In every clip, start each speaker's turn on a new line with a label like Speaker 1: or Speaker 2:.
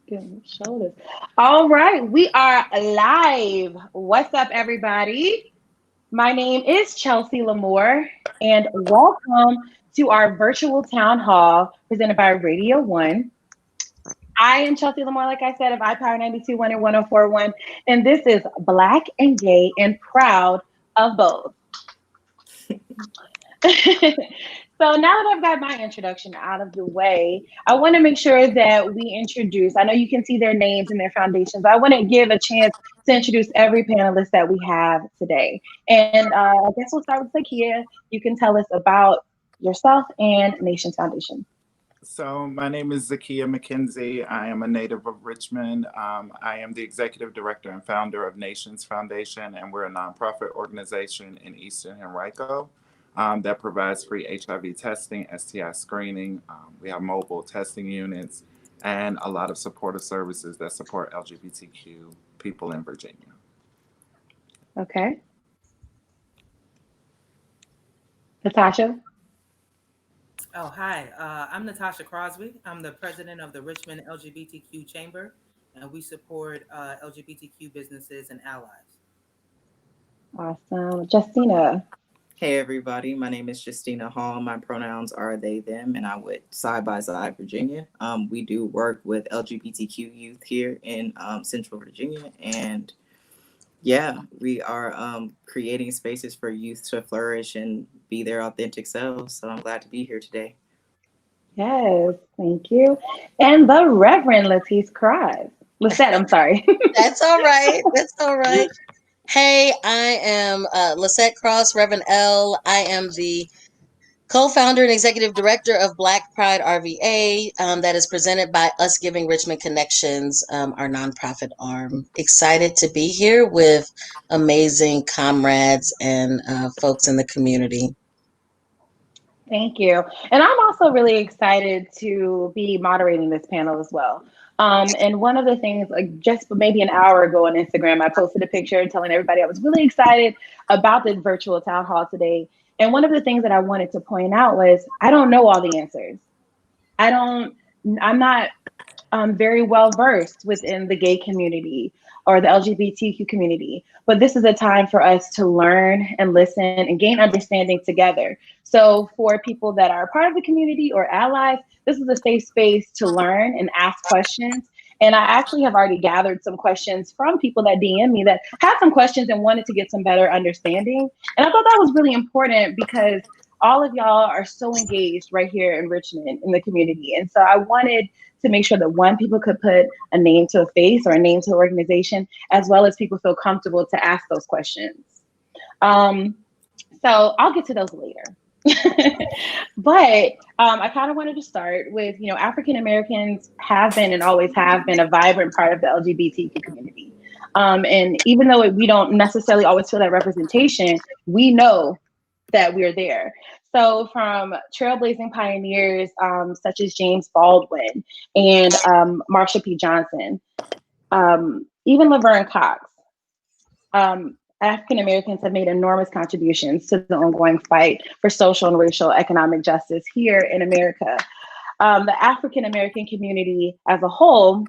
Speaker 1: Good shoulders. All right, we are live. What's up, everybody? My name is Chelsea Lamore, and welcome to our virtual town hall presented by Radio One. I am Chelsea Lamore, like I said, of iPower 92.1 and 104.1, and this is Black and Gay and Proud of Both. So now that I've got my introduction out of the way, I want to make sure that we introduce. I know you can see their names and their foundations, but I want to give a chance to introduce every panelist that we have today. And I guess we'll start with Zakia. You can tell us about yourself and Nationz Foundation.
Speaker 2: So my name is Zakia McKenzie. I am a native of Richmond. I am the executive director and founder of Nationz Foundation, and we're a nonprofit organization in Eastern Henrico that provides free HIV testing, STI screening. We have mobile testing units and a lot of supportive services that support LGBTQ people in Virginia.
Speaker 1: Okay. Natasha?
Speaker 3: Oh, hi. I'm Natasha Crosby. I'm the president of the Richmond LGBTQ Chamber, and we support LGBTQ businesses and allies.
Speaker 1: Awesome. Justina?
Speaker 4: Hey everybody, my name is Justina Hall. My pronouns are they, them, and I'm with Side by Side Virginia. We do work with LGBTQ youth here in Central Virginia, and yeah, we are creating spaces for youth to flourish and be their authentic selves. So I'm glad to be here today.
Speaker 1: Yes, thank you. And the Reverend Latisse Cries. Lisette, I'm sorry.
Speaker 5: That's all right. That's all right. Hey, I am Lisette Cross, Reverend L. I am the co-founder and executive director of Black Pride RVA, that is presented by Us Giving Richmond Connections, our nonprofit arm. Excited to be here with amazing comrades and folks in the community.
Speaker 1: Thank you. And I'm also really excited to be moderating this panel as well. And one of the things, like just maybe an hour ago on Instagram, I posted a picture telling everybody I was really excited about this virtual town hall today. And one of the things that I wanted to point out was I don't know all the answers. I'm not very well versed within the gay community or the LGBTQ community. But this is a time for us to learn and listen and gain understanding together. So for people that are part of the community or allies, this is a safe space to learn and ask questions. And I actually have already gathered some questions from people that DM me that had some questions and wanted to get some better understanding. And I thought that was really important because all of y'all are so engaged right here in Richmond in the community. And so I wanted to make sure that one, people could put a name to a face or a name to an organization, as well as people feel comfortable to ask those questions. So I'll get to those later. But I kind of wanted to start with, African Americans have been and always have been a vibrant part of the LGBTQ community. And even though we don't necessarily always feel that representation, we know that we're there. So from trailblazing pioneers such as James Baldwin and Marsha P. Johnson, even Laverne Cox, African Americans have made enormous contributions to the ongoing fight for social and racial economic justice here in America. The African American community as a whole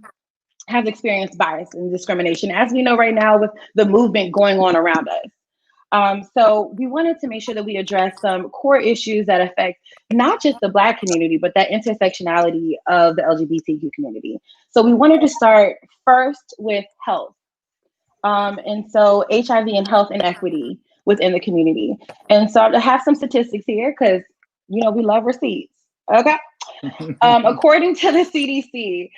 Speaker 1: has experienced bias and discrimination, as we know right now with the movement going on around us. So we wanted to make sure that we address some core issues that affect not just the Black community, but that intersectionality of the LGBTQ community. So we wanted to start first with health. And so HIV and health inequity within the community. And so I have some statistics here because, we love receipts. Okay. According to the CDC,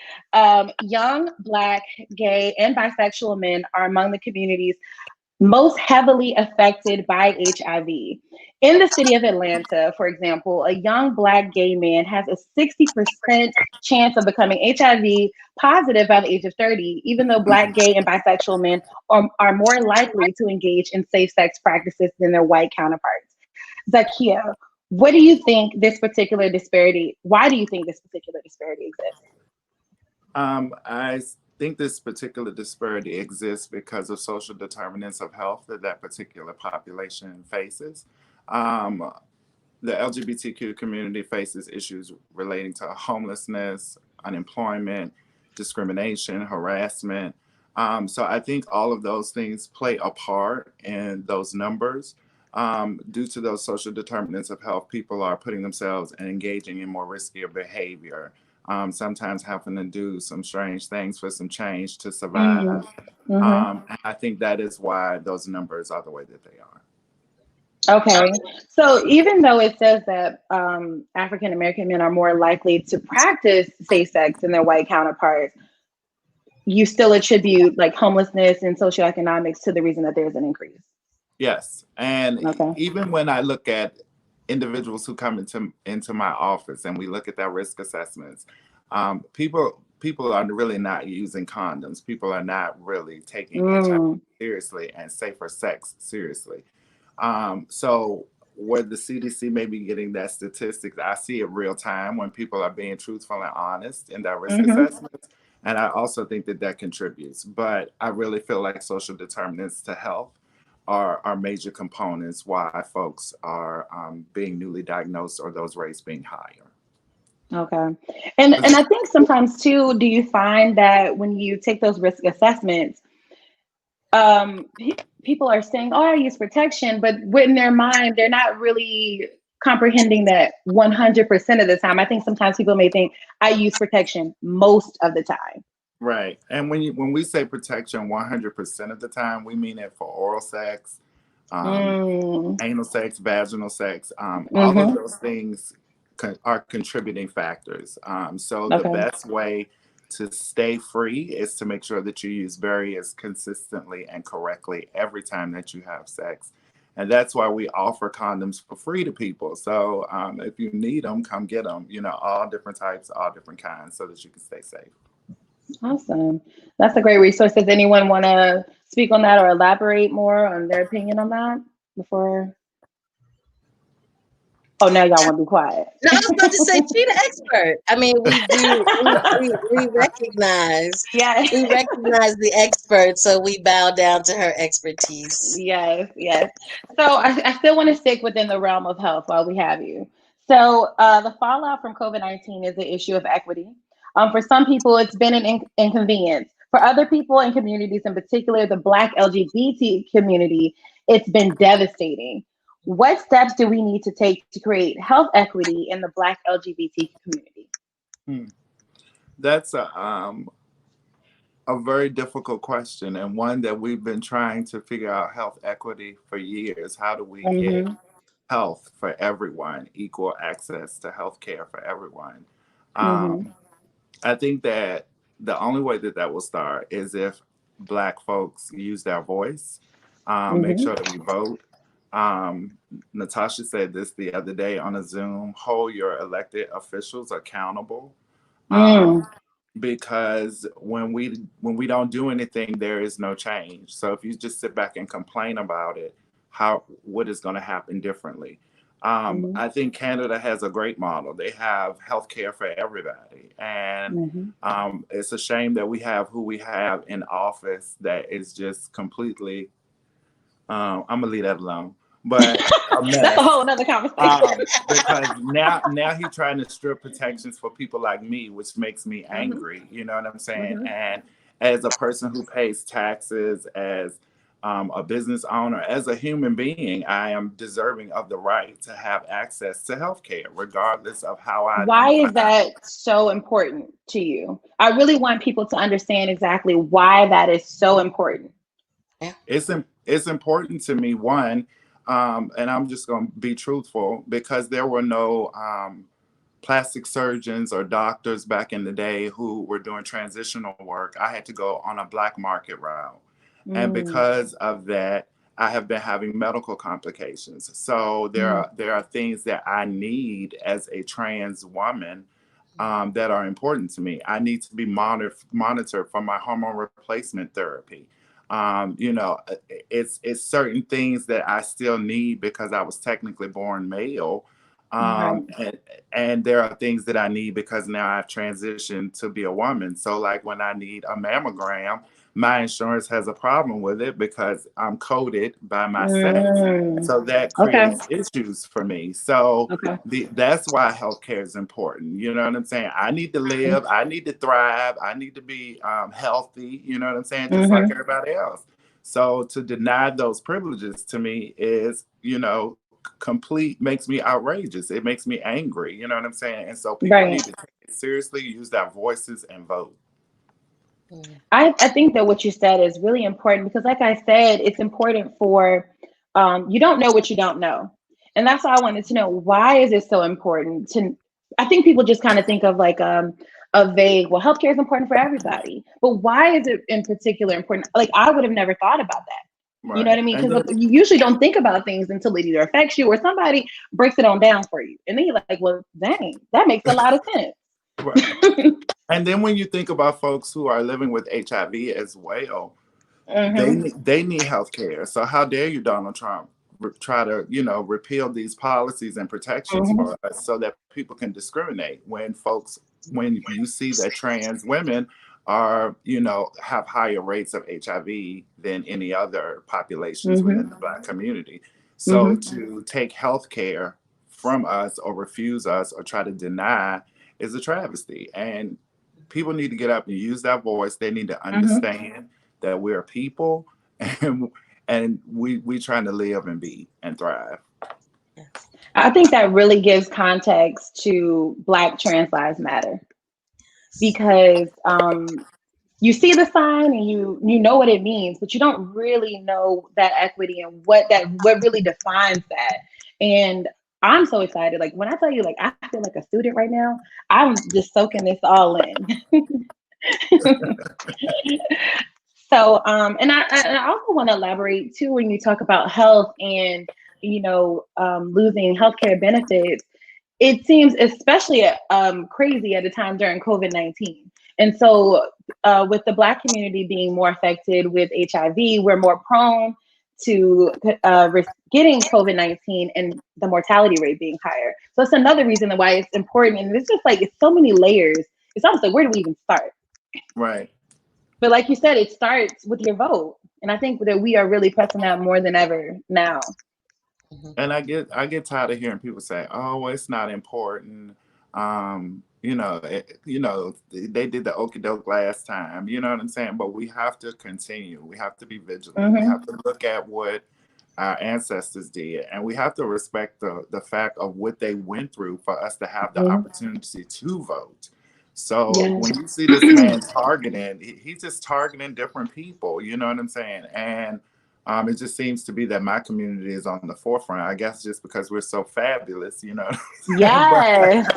Speaker 1: young Black, gay, and bisexual men are among the communities most heavily affected by HIV. In the city of Atlanta, for example, a young Black gay man has a 60% chance of becoming HIV positive by the age of 30, even though Black, gay, and bisexual men are more likely to engage in safe sex practices than their white counterparts. Zakia, what do you think this particular disparity, why do you think this particular disparity exists?
Speaker 2: I think this particular disparity exists because of social determinants of health that particular population faces. The LGBTQ community faces issues relating to homelessness, unemployment, discrimination, harassment. So I think all of those things play a part in those numbers. Due to those social determinants of health, people are putting themselves and engaging in more riskier behavior, sometimes having to do some strange things for some change to survive. And I think that is why those numbers are the way that they are.
Speaker 1: Okay, so even though it says that African American men are more likely to practice safe sex than their white counterparts, you still attribute like homelessness and socioeconomics to the reason that there's an increase.
Speaker 2: Yes, and
Speaker 1: Okay.
Speaker 2: even when I look at individuals who come into my office and we look at their risk assessments, people are really not using condoms. People are not really taking HIV seriously and safer sex seriously. So where the CDC may be getting that statistics, I see it real time when people are being truthful and honest in their risk assessments. And I also think that that contributes. But I really feel like social determinants to health are major components why folks are being newly diagnosed or those rates being higher.
Speaker 1: Okay. And I think sometimes too, do you find that when you take those risk assessments, people are saying, oh, I use protection, but within their mind, they're not really comprehending that 100% of the time. I think sometimes people may think I use protection most of the time.
Speaker 2: Right. And when we say protection 100% of the time, we mean it for oral sex, anal sex, vaginal sex, all of those things are contributing factors. So the best way to stay free is to make sure that you use barriers consistently and correctly every time that you have sex. And that's why we offer condoms for free to people. So if you need them, come get them, all different types, all different kinds, so that you can stay safe.
Speaker 1: Awesome. That's a great resource. Does anyone want to speak on that or elaborate more on their opinion on that before? Oh, now y'all want to be quiet.
Speaker 5: No, I was about to say, she the expert. I mean, we recognize, we recognize the expert, so we bow down to her expertise.
Speaker 1: Yes. So I still want to stick within the realm of health while we have you. So the fallout from COVID-19 is the issue of equity. For some people, it's been an inconvenience. For other people and communities, in particular, the Black LGBT community, it's been devastating. What steps do we need to take to create health equity in the Black LGBT community?
Speaker 2: That's a very difficult question, and one that we've been trying to figure out health equity for years. How do we get health for everyone, equal access to health care for everyone? I think that the only way that will start is if Black folks use their voice, make sure that we vote. Natasha said this the other day on a Zoom: hold your elected officials accountable, because when we don't do anything, there is no change. So if you just sit back and complain about it, what is going to happen differently? I think Canada has a great model. They have healthcare for everybody, and it's a shame that we have who we have in office that is just completely. I'm gonna leave that alone. But
Speaker 1: that's a whole other conversation.
Speaker 2: Because now he's trying to strip protections for people like me, which makes me angry. You know what I'm saying? And as a person who pays taxes, as a business owner, as a human being, I am deserving of the right to have access to healthcare, regardless of how I.
Speaker 1: Why is that so important to you? I really want people to understand exactly why that is so important.
Speaker 2: It's important to me, one. And I'm just going to be truthful, because there were no plastic surgeons or doctors back in the day who were doing transitional work. I had to go on a black market route. And because of that, I have been having medical complications. So there are things that I need as a trans woman that are important to me. I need to be monitored for my hormone replacement therapy. It's certain things that I still need because I was technically born male. And there are things that I need because now I've transitioned to be a woman. So like when I need a mammogram, my insurance has a problem with it because I'm coded by my sex. So that creates issues for me. So that's why healthcare is important. You know what I'm saying? I need to live, I need to thrive, I need to be healthy, you know what I'm saying? Just like everybody else. So to deny those privileges to me is, you know, makes me outrageous. It makes me angry. You know what I'm saying? And so people need to take it seriously, use their voices and vote.
Speaker 1: I think that what you said is really important because like I said, it's important for, you don't know what you don't know. And that's why I wanted to know, why is it so important I think people just kind of think of like a vague, well, healthcare is important for everybody, but why is it in particular important? Like I would have never thought about that. Right. You know what I mean? Because you usually don't think about things until it either affects you or somebody breaks it on down for you. And then you're like, well, dang, that makes a lot of sense.
Speaker 2: Right. And then when you think about folks who are living with HIV as well, they need health care. So how dare you, Donald Trump, try to, you know, repeal these policies and protections for us so that people can discriminate when you see that trans women are, you know, have higher rates of HIV than any other populations within the Black community. So to take health care from us or refuse us or try to deny is a travesty. And people need to get up and use that voice. They need to understand that we're people and we trying to live and be and thrive.
Speaker 1: I think that really gives context to Black Trans Lives Matter because you see the sign and you know what it means, but you don't really know that equity and what really defines that. And I'm so excited. Like when I tell you, like I feel like a student right now. I'm just soaking this all in. So, and I also want to elaborate too when you talk about health and you know losing healthcare benefits. It seems especially crazy at a time during COVID-19. And so with the Black community being more affected with HIV, we're more prone to getting COVID-19 and the mortality rate being higher. So it's another reason why it's important. And it's just like, it's so many layers. It's almost like, where do we even start?
Speaker 2: Right.
Speaker 1: But like you said, it starts with your vote. And I think that we are really pressing that more than ever now.
Speaker 2: And I get tired of hearing people say, "Oh, it's not important." You know, they did the okie doke last time. You know what I'm saying? But we have to continue. We have to be vigilant. We have to look at what our ancestors did, and we have to respect the fact of what they went through for us to have the opportunity to vote. So when you see this man targeting, he's just targeting different people. You know what I'm saying? And it just seems to be that my community is on the forefront. I guess just because we're so fabulous, you know.
Speaker 1: Yes.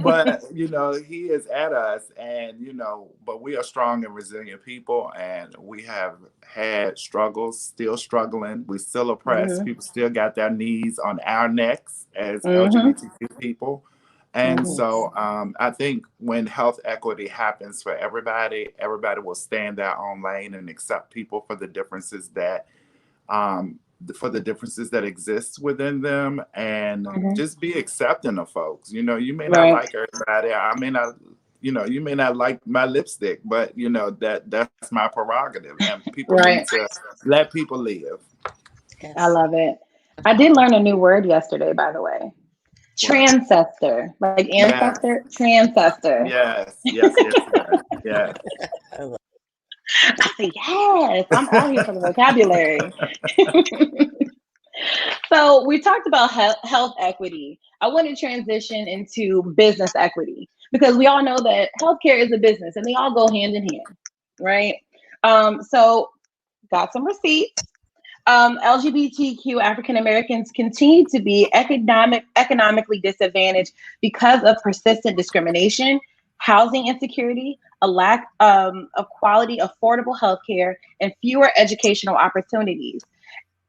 Speaker 2: but you know, he is at us, and you know, but we are strong and resilient people, and we have had struggles, still struggling. We still oppressed. People still got their knees on our necks as LGBTQ people. And so I think when health equity happens for everybody, everybody will stay in their own lane and accept people for the differences that exist within them, and just be accepting of folks. You know, you may not like everybody. I may not, you know, you may not like my lipstick, but you know, that's my prerogative, and people need to let people live.
Speaker 1: I love it. I did learn a new word yesterday, by the way. Transcestor, like ancestor, transcestor.
Speaker 2: Yes.
Speaker 1: I say yes. I'm all here for the vocabulary. So we talked about health equity. I want to transition into business equity because we all know that healthcare is a business and they all go hand in hand, right? So got some receipts. LGBTQ African Americans continue to be economically disadvantaged because of persistent discrimination, housing insecurity, a lack of quality, affordable healthcare, and fewer educational opportunities.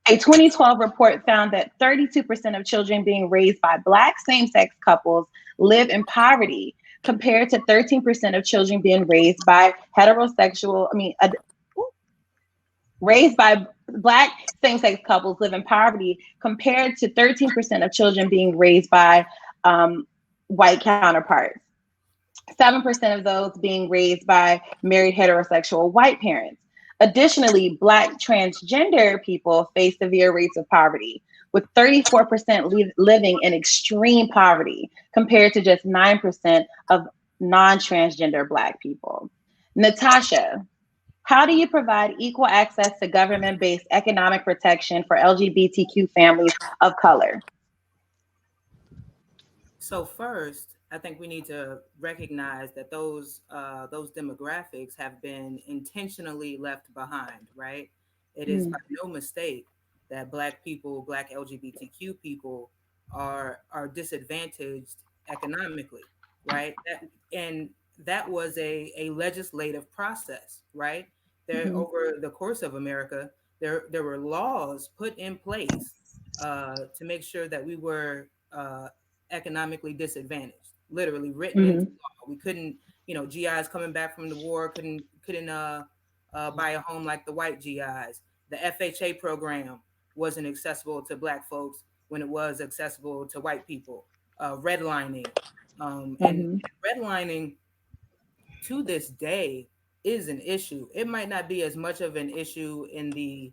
Speaker 1: A 2012 report found that 32% of children being raised by Black same-sex couples live in poverty, compared to 13% of children being raised by raised by Black same-sex couples live in poverty compared to 13% of children being raised by white counterparts. 7% of those being raised by married heterosexual white parents. Additionally, Black transgender people face severe rates of poverty, with 34% living in extreme poverty compared to just 9% of non-transgender Black people. Natasha, how do you provide equal access to government-based economic protection for LGBTQ families of color?
Speaker 3: So first, I think we need to recognize that those demographics have been intentionally left behind, right? It is by no mistake that Black people, Black LGBTQ people are disadvantaged economically, right? That was a legislative process, right? There over the course of America, there were laws put in place to make sure that we were economically disadvantaged, literally written into law. We couldn't, GIs coming back from the war couldn't buy a home like the white GIs. The FHA program wasn't accessible to Black folks when it was accessible to white people. Redlining, and redlining to this day is an issue. It might not be as much of an issue in the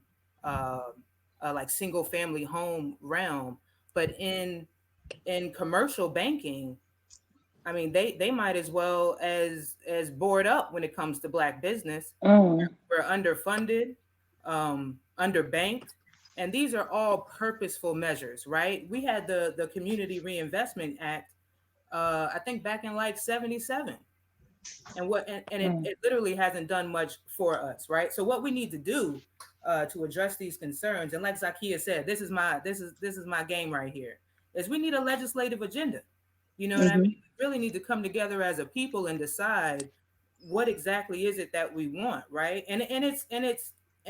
Speaker 3: like single family home realm, but in commercial banking, I mean, they might as well as board up when it comes to Black business. We're underfunded, underbanked, and these are all purposeful measures, right? We had the Community Reinvestment Act, I think back in like 77. And it literally hasn't done much for us, right? So what we need to do to address these concerns, and like Zakia said, this is my game right here, is we need a legislative agenda. You know what I mean? We really need to come together as a people and decide what exactly is it that we want, right? And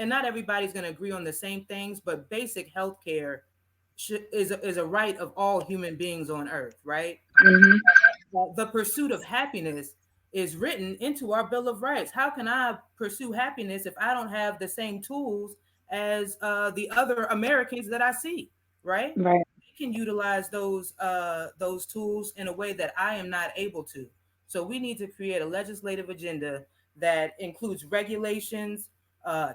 Speaker 3: not everybody's going to agree on the same things, but basic health care is a right of all human beings on earth, right? The pursuit of happiness is written into our Bill of Rights. How can I pursue happiness if I don't have the same tools as the other Americans that I see, right?
Speaker 1: Right.
Speaker 3: We can utilize those tools in a way that I am not able to. So we need to create a legislative agenda that includes regulations,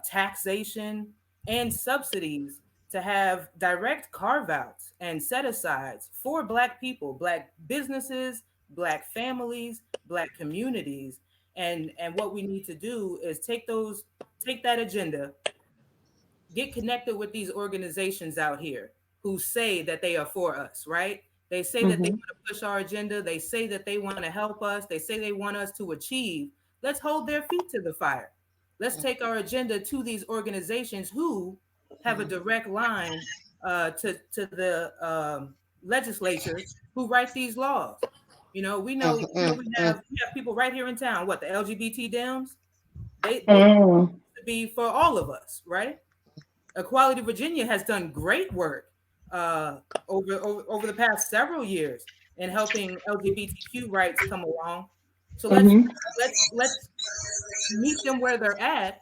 Speaker 3: taxation, and subsidies to have direct carve-outs and set-asides for Black people, Black businesses, Black families, Black communities. And what we need to do is take that agenda, get connected with these organizations out here who say that they are for us, right? They say that they want to push our agenda. They say that they want to help us. They say they want us to achieve. Let's hold their feet to the fire. Let's take our agenda to these organizations who have a direct line to the legislature who write these laws. We know we have people right here in town. What, the LGBT Dems? They to be for all of us, right? Equality Virginia has done great work over the past several years in helping LGBTQ rights come along. So let's meet them where they're at,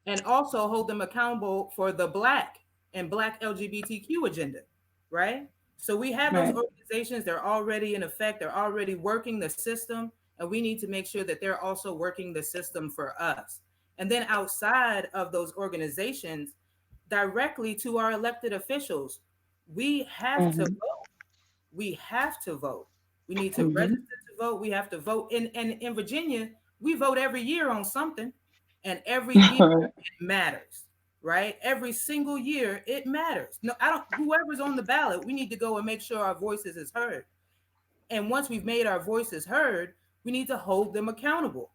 Speaker 3: and also hold them accountable for the Black and Black LGBTQ agenda, right? So we have those organizations, they're already in effect, they're already working the system, and we need to make sure that they're also working the system for us. And then outside of those organizations, directly to our elected officials, we have to vote. We have to vote. We need to register to vote. We have to vote. And in Virginia, we vote every year on something, and every year it matters, right? Every single year it matters. No, whoever's on the ballot, we need to go and make sure our voices is heard. And once we've made our voices heard, we need to hold them accountable.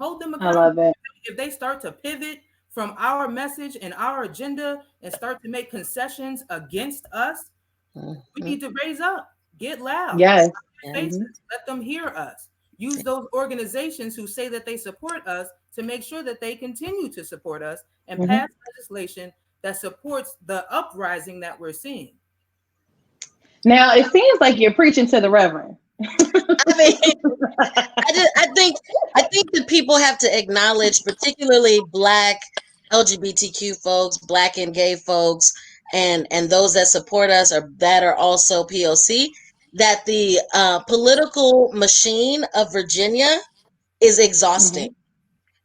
Speaker 3: Hold them accountable.
Speaker 1: I love it.
Speaker 3: If they start to pivot from our message and our agenda and start to make concessions against us, we need to raise up, get loud.
Speaker 1: Yes.
Speaker 3: Let them hear us. Use those organizations who say that they support us to make sure that they continue to support us and pass legislation that supports the uprising that we're seeing.
Speaker 1: Now, it seems like you're preaching to the Reverend.
Speaker 5: I mean, I think that people have to acknowledge, particularly Black LGBTQ folks, Black and gay folks, and those that support us or that are also POC, that the political machine of Virginia is exhausting.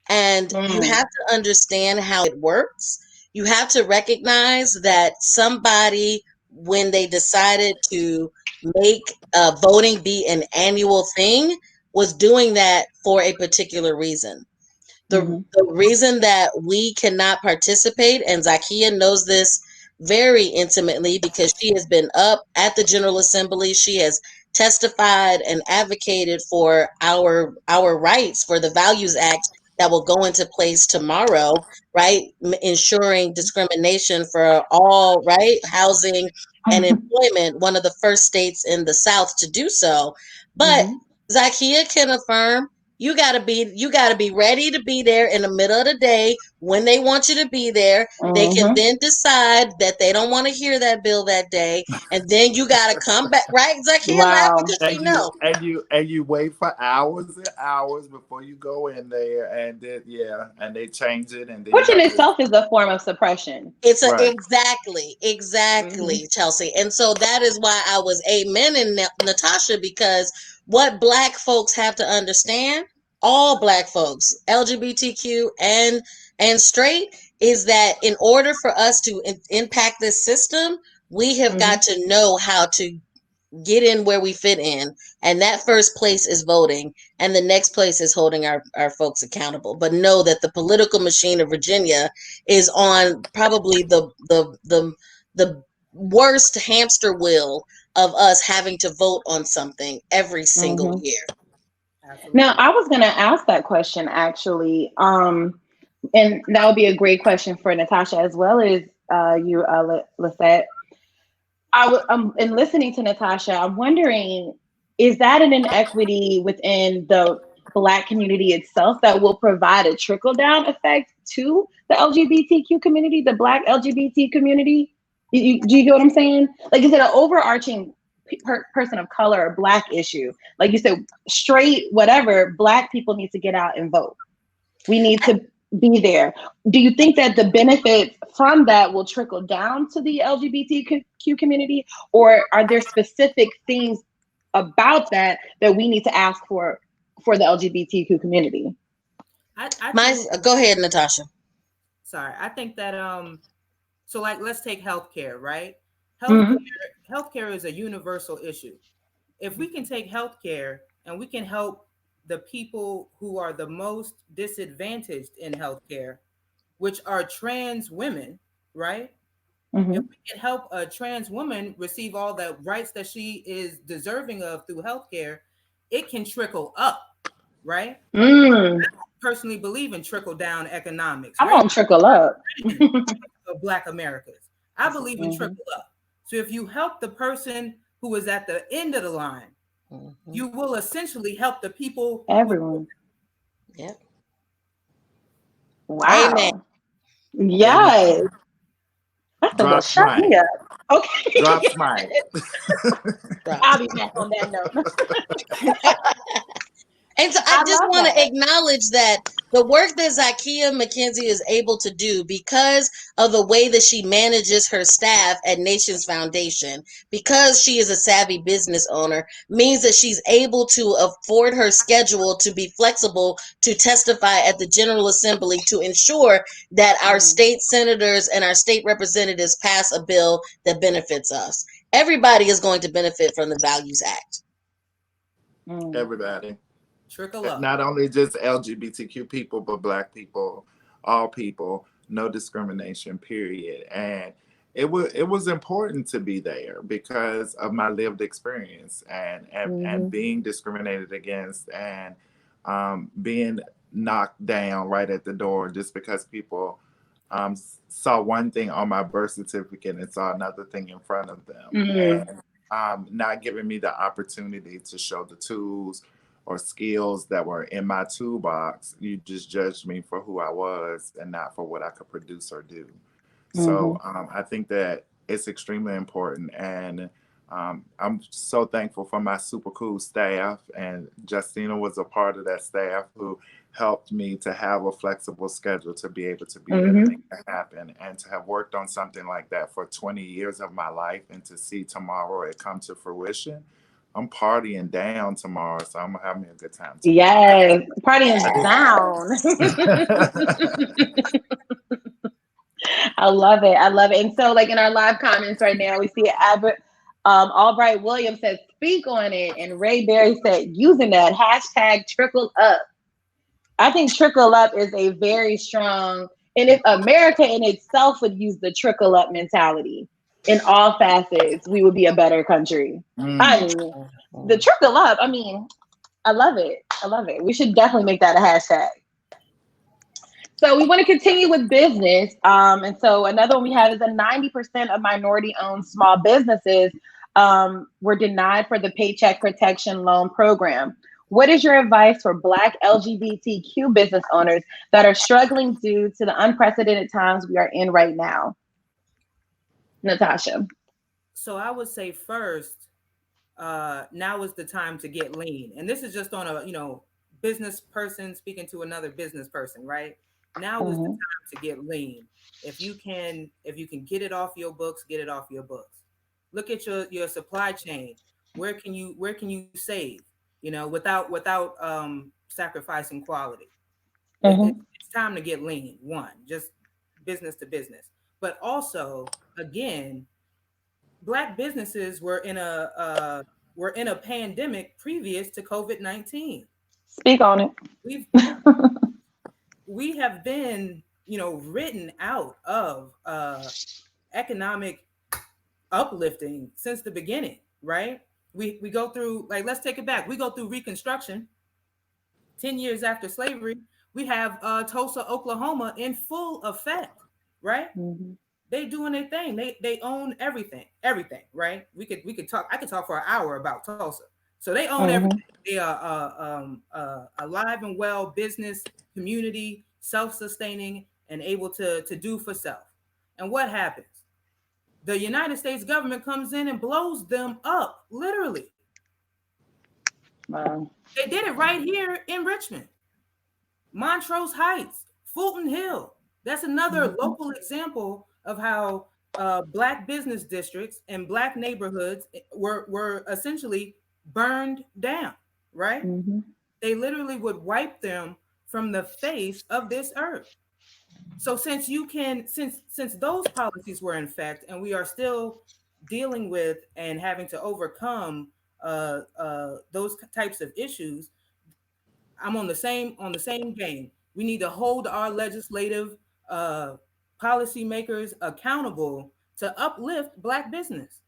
Speaker 5: And you have to understand how it works. You have to recognize that somebody, when they decided to make voting be an annual thing, was doing that for a particular reason. The reason that we cannot participate, and Zakia knows this very intimately because she has been up at the General Assembly, she has testified and advocated for our rights, for the Values Act that will go into place tomorrow, right? Ensuring discrimination for all, right? Housing and employment, one of the first states in the South to do so. But Zakia can affirm you gotta be ready to be there in the middle of the day when they want you to be there. They can then decide that they don't want to hear that bill that day, and then you gotta come back, right? Zakia laugh because she know.
Speaker 2: And you wait for hours and hours before you go in there, and then and they change it, and then
Speaker 1: which in itself is a form of suppression.
Speaker 5: It's exactly, Chelsea. And so that is why I was amening Natasha, because what Black folks have to understand, all Black folks, LGBTQ and straight, is that in order for us to impact this system, we have got to know how to get in where we fit in, and that first place is voting, and the next place is holding our folks accountable. But know that the political machine of Virginia is on probably the worst hamster wheel of us having to vote on something every single year.
Speaker 3: Absolutely.
Speaker 1: Now, I was going to ask that question actually, and that would be a great question for Natasha as well as you, Lisette. In listening to Natasha, I'm wondering, is that an inequity within the Black community itself that will provide a trickle-down effect to the LGBTQ community, the Black LGBT community? Do you get what I'm saying? Like, is it an overarching person of color or Black issue? Like you said, straight, whatever, Black people need to get out and vote. We need to be there. Do you think that the benefits from that will trickle down to the LGBTQ community, or are there specific things about that we need to ask for the LGBTQ community?
Speaker 5: Go ahead, Natasha.
Speaker 3: Sorry, I think that so like let's take healthcare, right? Healthcare is a universal issue. If we can take healthcare and we can help the people who are the most disadvantaged in healthcare, which are trans women, right? If we can help a trans woman receive all the rights that she is deserving of through healthcare, it can trickle up, right? I personally believe in trickle down economics.
Speaker 1: I won't trickle up.
Speaker 3: Of Black Americans. I believe in trickle up. So if you help the person who is at the end of the line, you will essentially help the people.
Speaker 1: Everyone.
Speaker 5: Yeah.
Speaker 1: Wow.
Speaker 5: Amen.
Speaker 1: Yes. That's a little shut me up. Okay.
Speaker 2: Drops mine.
Speaker 1: I'll be back on that note.
Speaker 5: And so I just want to acknowledge that the work that Zakia McKenzie is able to do, because of the way that she manages her staff at Nationz Foundation, because she is a savvy business owner, means that she's able to afford her schedule to be flexible to testify at the General Assembly to ensure that our state senators and our state representatives pass a bill that benefits us. Everybody is going to benefit from the Values Act.
Speaker 2: Everybody.
Speaker 3: Trickle up.
Speaker 2: Not only just LGBTQ people, but Black people, all people, no discrimination, period. And it was important to be there because of my lived experience and being discriminated against and being knocked down right at the door just because people saw one thing on my birth certificate and saw another thing in front of them. And not giving me the opportunity to show the tools or skills that were in my toolbox. You just judged me for who I was and not for what I could produce or do. So I think that it's extremely important. And I'm so thankful for my super cool staff, and Justina was a part of that staff who helped me to have a flexible schedule to be able to be there to make that happen, and to have worked on something like that for 20 years of my life and to see tomorrow it come to fruition. I'm partying down tomorrow, so I'm gonna have me a good time tomorrow.
Speaker 1: Yes, partying down. I love it. I love it. And so, like in our live comments right now, we see Albert Albright Williams said, "Speak on it," and Ray Berry said, "Using that hashtag trickle up." I think trickle up is a very strong, and if America in itself would use the trickle up mentality in all facets, we would be a better country. I mean, the trickle up, I mean, I love it. I love it. We should definitely make that a hashtag. So we want to continue with business. And so another one we have is that 90% of minority-owned small businesses were denied for the Paycheck Protection Loan Program. What is your advice for Black LGBTQ business owners that are struggling due to the unprecedented times we are in right now? Natasha.
Speaker 3: So I would say first, now is the time to get lean. And this is just on a, business person speaking to another business person, right? Now is the time to get lean. If you can get it off your books, get it off your books. Look at your supply chain. Where can you save? Without sacrificing quality. It's time to get lean. One, just business to business. But also, again, Black businesses were in a pandemic previous to COVID-19.
Speaker 1: Speak on it.
Speaker 3: We have been, written out of economic uplifting since the beginning, right? We go through, like, let's take it back. We go through Reconstruction. 10 years after slavery, we have Tulsa, Oklahoma in full effect, right? They doing their thing. They own everything, right? I could talk for an hour about Tulsa. So they own everything. They are alive and well business, community, self-sustaining, and able to do for self. And what happens? The United States government comes in and blows them up, literally.
Speaker 1: Wow.
Speaker 3: They did it right here in Richmond. Montrose Heights, Fulton Hill. That's another local example of how Black business districts and Black neighborhoods were essentially burned down, right? They literally would wipe them from the face of this earth. So since those policies were in effect and we are still dealing with and having to overcome those types of issues, I'm on the same game. We need to hold our legislative policymakers accountable to uplift Black business,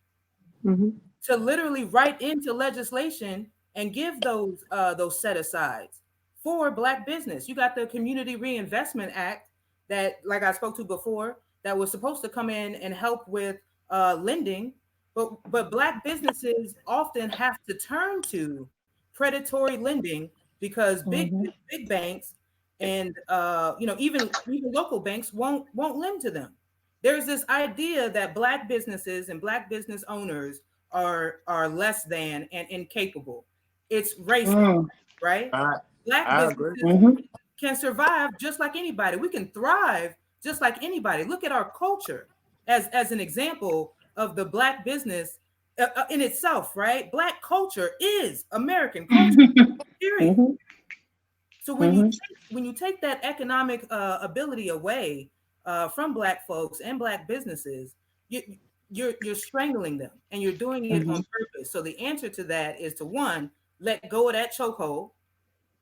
Speaker 3: to literally write into legislation and give those set asides for Black business. You got the Community Reinvestment Act that, like I spoke to before, that was supposed to come in and help with lending, but Black businesses often have to turn to predatory lending because big banks and even local banks won't lend to them. There's this idea that Black businesses and Black business owners are less than and incapable. It's racist, right? Black businesses can survive just like anybody. We can thrive just like anybody. Look at our culture as an example of the Black business in itself, right? Black culture is American culture, period. So when you take that economic ability away from Black folks and Black businesses, you're strangling them, and you're doing it on purpose. So the answer to that is to, one, let go of that chokehold,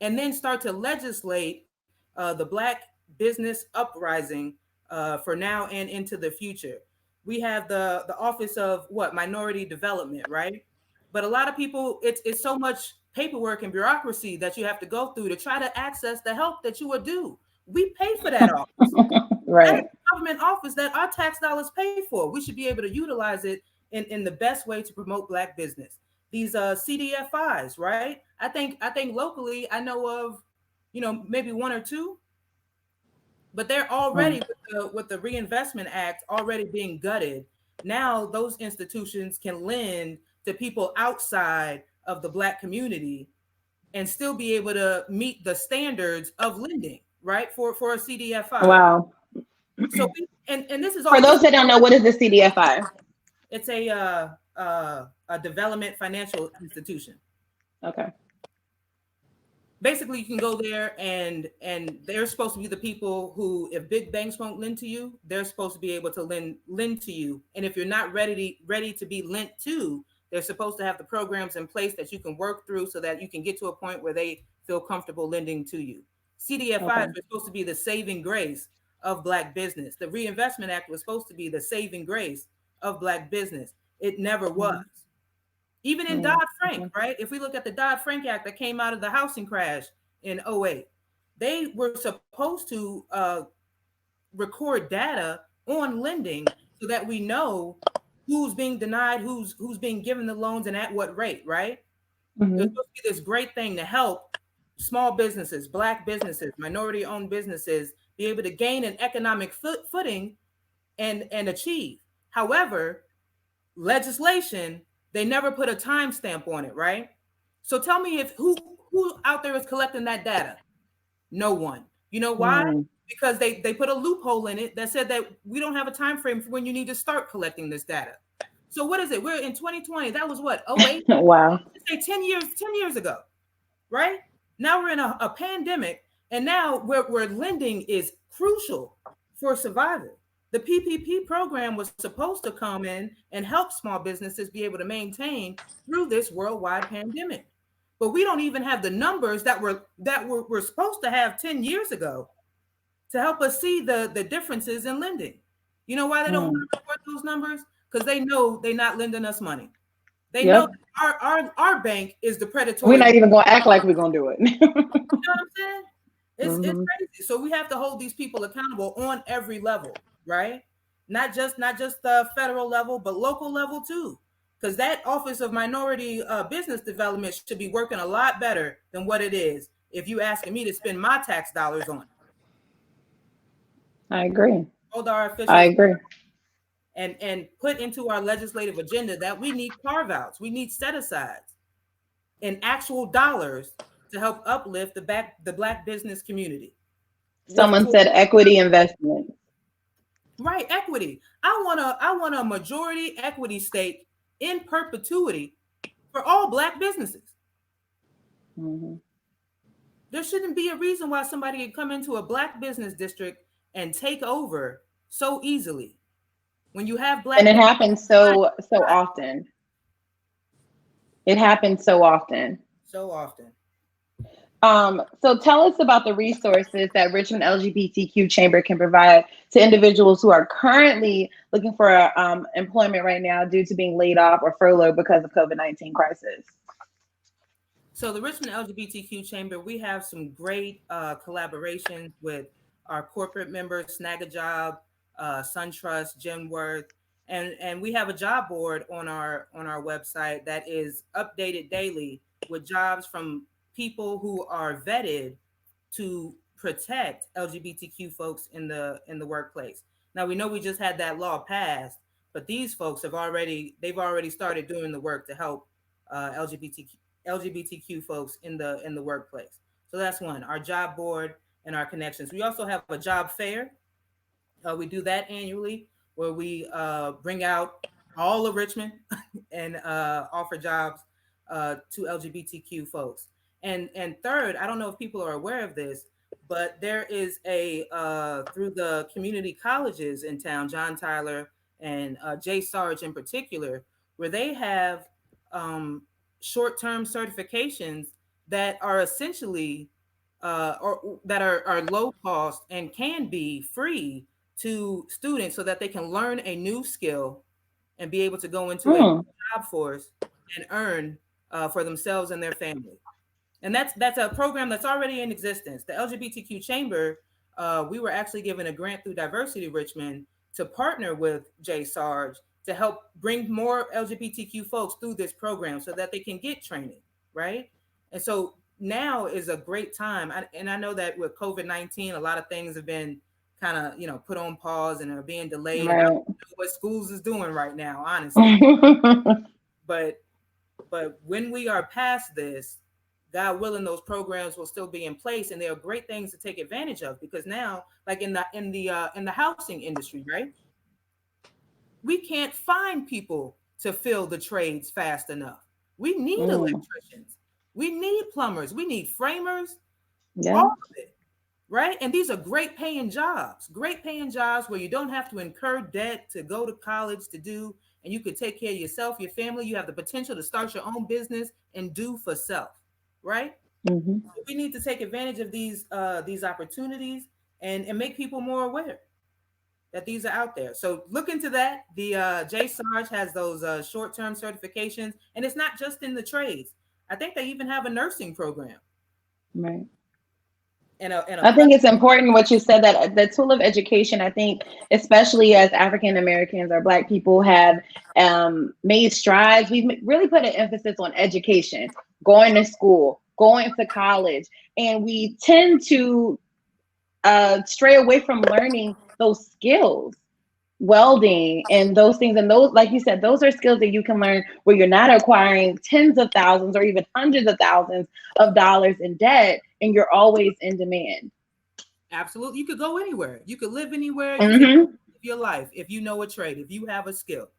Speaker 3: and then start to legislate the Black business uprising for now and into the future. We have the Office of Minority Development, right? But a lot of people, it's so much paperwork and bureaucracy that you have to go through to try to access the help that you are due. We pay for that office.
Speaker 1: Right.
Speaker 3: That is a government office that our tax dollars pay for. We should be able to utilize it in the best way to promote Black business. These CDFIs, right? I think locally I know of, maybe one or two, but they're already with the Reinvestment Act already being gutted. Now those institutions can lend to people outside of the Black community and still be able to meet the standards of lending, right? For a CDFI.
Speaker 1: Wow.
Speaker 3: So and this is all
Speaker 1: For those that don't know, what is the CDFI?
Speaker 3: It's a development financial institution.
Speaker 1: Okay.
Speaker 3: Basically, you can go there and they're supposed to be the people who, if big banks won't lend to you, they're supposed to be able to lend to you. And if you're not ready to be lent to, they're supposed to have the programs in place that you can work through so that you can get to a point where they feel comfortable lending to you. CDFIs are supposed to be the saving grace of Black business. The Reinvestment Act was supposed to be the saving grace of Black business. It never was. Even in Dodd-Frank, right? If we look at the Dodd-Frank Act that came out of the housing crash in 2008, they were supposed to record data on lending so that we know who's being denied, who's being given the loans and at what rate, right? There's supposed to be this great thing to help small businesses, Black businesses, minority-owned businesses be able to gain an economic footing and achieve. However, legislation, they never put a timestamp on it, right? So tell me if who out there is collecting that data? No one. You know why? Because they put a loophole in it that said that we don't have a time frame for when you need to start collecting this data. So what is it? We're in 2020. That was what? 08?
Speaker 1: Wow.
Speaker 3: Say 10 years ago, right? Now we're in a pandemic, and now where lending is crucial for survival. The PPP program was supposed to come in and help small businesses be able to maintain through this worldwide pandemic. But we don't even have the numbers that we're supposed to have 10 years ago to help us see the differences in lending. You know why they don't want to report those numbers? Because they know they're not lending us money. They know our bank is the predatory.
Speaker 1: We're not even going to act like we're going to do it.
Speaker 3: You know what I'm saying? It's crazy. So we have to hold these people accountable on every level, right? Not just the federal level, but local level too. Because that Office of Minority Business Development should be working a lot better than what it is if you asking me to spend my tax dollars on it.
Speaker 1: I agree.
Speaker 3: Hold our officials.
Speaker 1: I agree.
Speaker 3: And put into our legislative agenda that we need carve-outs, we need set-asides in actual dollars to help uplift the Black business community.
Speaker 1: Someone said equity investment.
Speaker 3: Right, equity. I want a majority equity stake in perpetuity for all Black businesses. There shouldn't be a reason why somebody could come into a Black business district and take over so easily. When you have Black,
Speaker 1: and it happens so often. It happens so often.
Speaker 3: So often.
Speaker 1: So tell us about the resources that Richmond LGBTQ Chamber can provide to individuals who are currently looking for employment right now due to being laid off or furloughed because of COVID-19 crisis.
Speaker 3: So the Richmond LGBTQ Chamber, we have some great collaborations with our corporate members, Snag a Job, SunTrust, Genworth, and we have a job board on our website that is updated daily with jobs from people who are vetted to protect LGBTQ folks in the workplace. Now we know we just had that law passed, but these folks they've already started doing the work to help LGBTQ folks in the workplace. So that's one, our job board and our connections. We also have a job fair. We do that annually where we bring out all of Richmond and offer jobs to LGBTQ folks. And third, I don't know if people are aware of this, but there is a through the community colleges in town, John Tyler and Jay Sarge in particular, where they have short-term certifications that are essentially or that are low cost and can be free to students so that they can learn a new skill and be able to go into a job force and earn for themselves and their family. And that's a program that's already in existence. The LGBTQ Chamber, we were actually given a grant through Diversity Richmond to partner with Jay Sarge to help bring more LGBTQ folks through this program so that they can get training, right? And so now is a great time. And I know that with COVID-19, a lot of things have been kind of, put on pause and are being delayed. Right. I don't know what schools is doing right now, honestly. But But when we are past this, God willing, those programs will still be in place, and they are great things to take advantage of, because now, like in the housing industry, right? We can't find people to fill the trades fast enough. We need electricians, we need plumbers, we need framers,
Speaker 1: Yeah.
Speaker 3: all of it, right? And these are great paying jobs where you don't have to incur debt to go to college to do, and you could take care of yourself, your family. You have the potential to start your own business and do for self, right?
Speaker 1: Mm-hmm.
Speaker 3: We need to take advantage of these opportunities and make people more aware that these are out there. So look into that. The J Sarge has those short-term certifications, and it's not just in the trades. I think they even have a nursing program.
Speaker 1: Right.
Speaker 3: And
Speaker 1: I think it's important what you said, that the tool of education, I think, especially as African Americans or Black people have made strides, we've really put an emphasis on education, going to school, going to college, and we tend to stray away from learning those skills, welding and those things. And those, like you said, those are skills that you can learn where you're not acquiring tens of thousands or even hundreds of thousands of dollars in debt, and you're always in demand.
Speaker 3: absolutely, you could go anywhere. You could live anywhere. You
Speaker 1: Mm-hmm.
Speaker 3: can live your life if you know a trade, if you have a skill.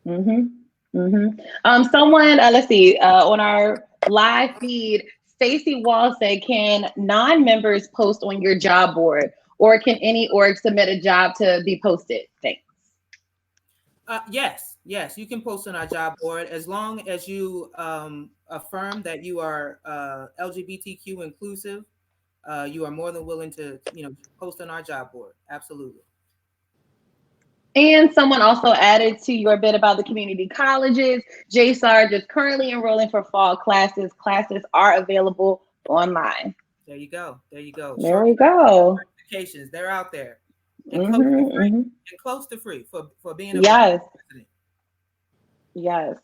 Speaker 1: Mm-hmm. Mm-hmm. Someone, let's see, on our live feed, Stacy Wall said, can non-members post on your job board, or can any org submit a job to be posted? Thanks.
Speaker 3: Yes, you can post on our job board as long as you affirm that you are LGBTQ inclusive. You are more than willing to, post on our job board. Absolutely.
Speaker 1: And someone also added to your bit about the community colleges. J Sarge is currently enrolling for fall classes. Classes are available online.
Speaker 3: There you go.
Speaker 1: There we go.
Speaker 3: Certifications, they're out there. And close to free for being a
Speaker 1: yes.
Speaker 3: president.
Speaker 1: Yes.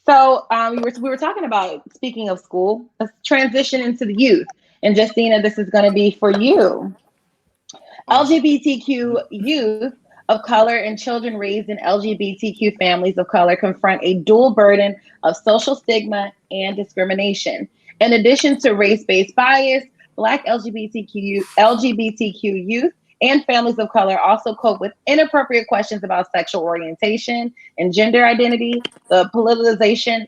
Speaker 1: So we were talking about, speaking of school, let's transition into the youth. And Justina, this is going to be for you. LGBTQ youth of color and children raised in LGBTQ families of color confront a dual burden of social stigma and discrimination. In addition to race-based bias, Black LGBTQ youth and families of color also cope with inappropriate questions about sexual orientation and gender identity, the politicalization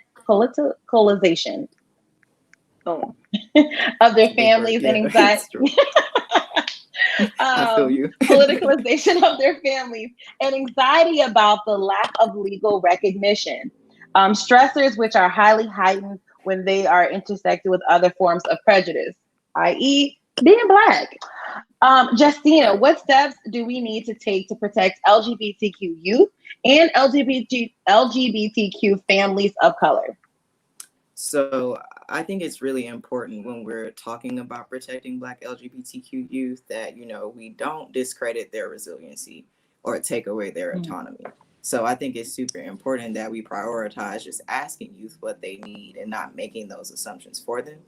Speaker 1: of their families, and anxiety.
Speaker 4: I feel you.
Speaker 1: Politicalization of their families and anxiety about the lack of legal recognition. Stressors which are highly heightened when they are intersected with other forms of prejudice, i.e. being Black. Justina, what steps do we need to take to protect LGBTQ youth and LGBTQ families of color?
Speaker 4: So I think it's really important when we're talking about protecting Black LGBTQ youth that, we don't discredit their resiliency or take away their autonomy. So I think it's super important that we prioritize just asking youth what they need and not making those assumptions for them.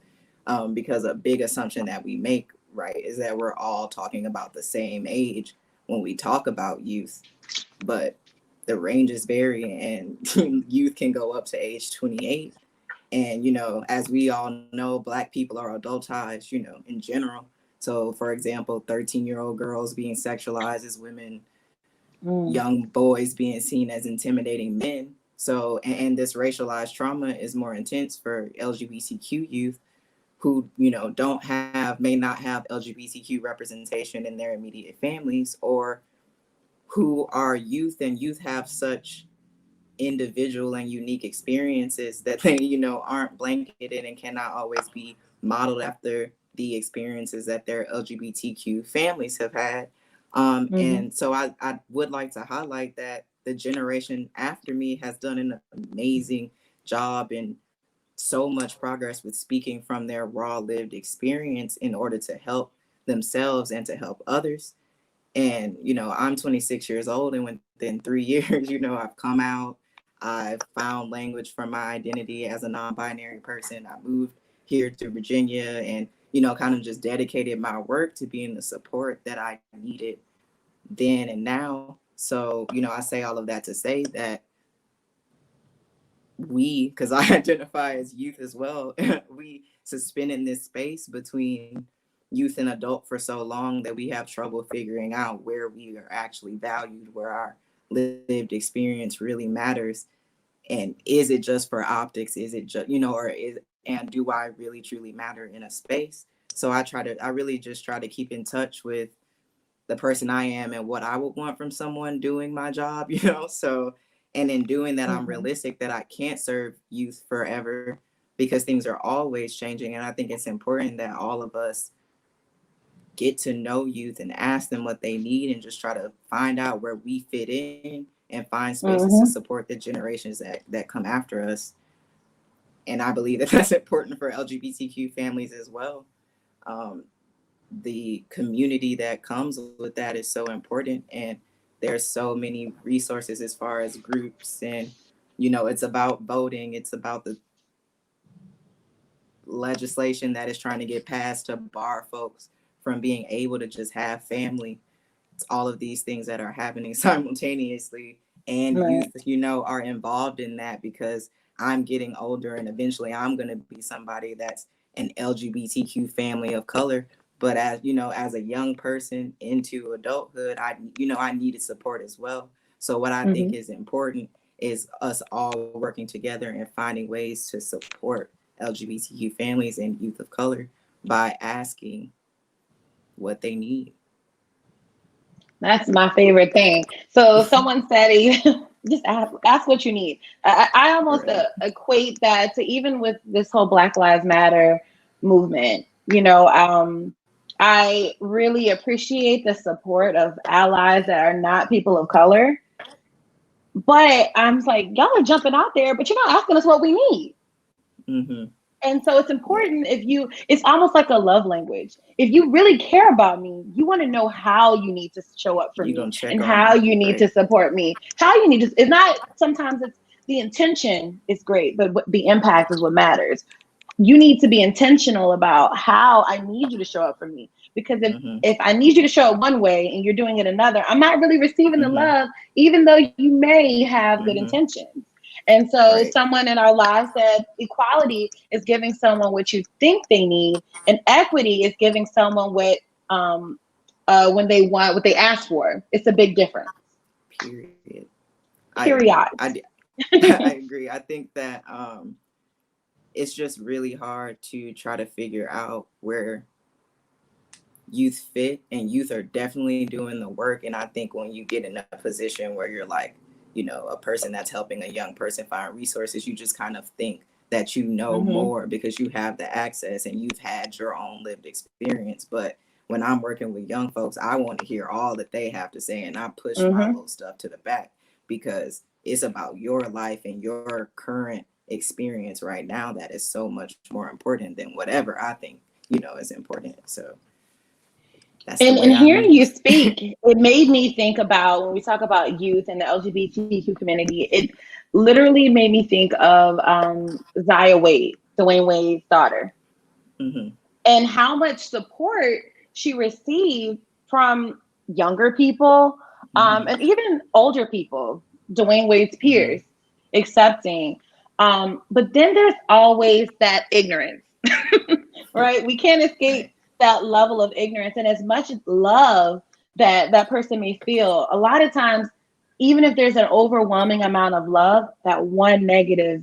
Speaker 4: Because a big assumption that we make, right, is that we're all talking about the same age when we talk about youth, but the ranges vary, and youth can go up to age 28. And, as we all know, Black people are adultized, in general. So, for example, 13-year-old girls being sexualized as women, young boys being seen as intimidating men. So, and this racialized trauma is more intense for LGBTQ youth who, may not have LGBTQ representation in their immediate families, or who are youth and youth have such individual and unique experiences that they, aren't blanketed and cannot always be modeled after the experiences that their LGBTQ families have had. And so I would like to highlight that the generation after me has done an amazing job and so much progress with speaking from their raw lived experience in order to help themselves and to help others. And, I'm 26 years old, and within 3 years, I've come out. I've found language for my identity as a non-binary person. I moved here to Virginia and, kind of just dedicated my work to being the support that I needed then and now. So, I say all of that to say that because I identify as youth as well, we suspend in this space between youth and adult for so long that we have trouble figuring out where we are actually valued, where our lived experience really matters. And is it just for optics? Is it just, and do I really truly matter in a space? So I really just try to keep in touch with the person I am and what I would want from someone doing my job, So, and in doing that, I'm realistic that I can't serve youth forever because things are always changing. And I think it's important that all of us get to know youth and ask them what they need and just try to find out where we fit in and find spaces to support the generations that come after us. And I believe that that's important for LGBTQ families as well. The community that comes with that is so important. And there's so many resources as far as groups. And, it's about voting. It's about the legislation that is trying to get passed to bar folks from being able to just have family. It's all of these things that are happening simultaneously. And youth, are involved in that because I'm getting older and eventually I'm going to be somebody that's an LGBTQ family of color. But as a young person into adulthood, I needed support as well. So what I think is important is us all working together and finding ways to support LGBTQ families and youth of color by asking what they need.
Speaker 1: That's my favorite thing. So someone said, just ask what you need. I almost equate that to even with this whole Black Lives Matter movement. I really appreciate the support of allies that are not people of color. But I'm like, y'all are jumping out there, but you're not asking us what we need. And so it's important it's almost like a love language. If you really care about me, you want to know how you need to show up for me and how you need to support me. How you need to, it's not, sometimes it's the intention is great, but the impact is what matters. You need to be intentional about how I need you to show up for me. Because if I need you to show up one way and you're doing it another, I'm not really receiving the love, even though you may have good intentions. And so someone in our lives said equality is giving someone what you think they need, and equity is giving someone what when they want what they ask for. It's a big difference.
Speaker 4: Period.
Speaker 1: I
Speaker 4: agree. I think that it's just really hard to try to figure out where youth fit, and youth are definitely doing the work. And I think when you get in a position where you're like, a person that's helping a young person find resources, you just kind of think that more because you have the access and you've had your own lived experience. But when I'm working with young folks, I want to hear all that they have to say, and I push my little stuff to the back because it's about your life and your current experience right now that is so much more important than whatever I think, is important. So
Speaker 1: and hearing you speak, it made me think about when we talk about youth and the LGBTQ community, it literally made me think of Zaya Wade, Dwayne Wade's daughter, and how much support she received from younger people and even older people, Dwayne Wade's peers, accepting. But then there's always that ignorance, right? We can't escape that level of ignorance. And as much love that person may feel, a lot of times, even if there's an overwhelming amount of love, that one negative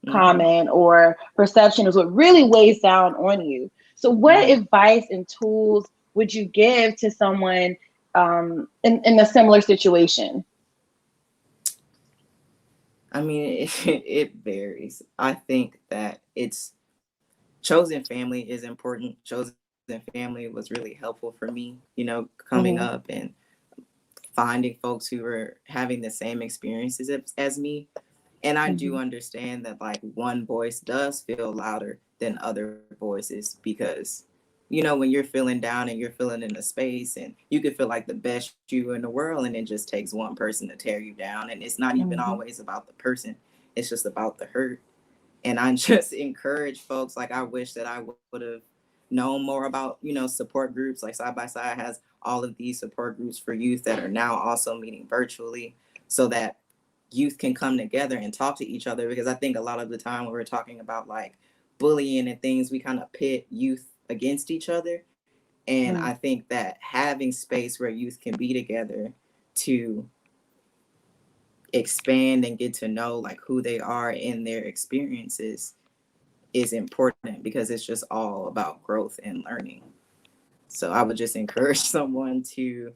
Speaker 1: comment or perception is what really weighs down on you. So what advice and tools would you give to someone in a similar situation?
Speaker 4: I mean, it varies. I think that chosen family is important. Chosen family was really helpful for me, coming up and finding folks who were having the same experiences as me. And I do understand that like one voice does feel louder than other voices because, when you're feeling down and you're feeling in a space and you could feel like the best you in the world and it just takes one person to tear you down. And it's not even always about the person. It's just about the hurt. And I just encourage folks, like I wish that I would have known more about, support groups. Like Side by Side has all of these support groups for youth that are now also meeting virtually so that youth can come together and talk to each other, because I think a lot of the time when we're talking about like bullying and things, we kind of pit youth against each other. And I think that having space where youth can be together to expand and get to know like who they are in their experiences is important, because it's just all about growth and learning. So I would just encourage someone to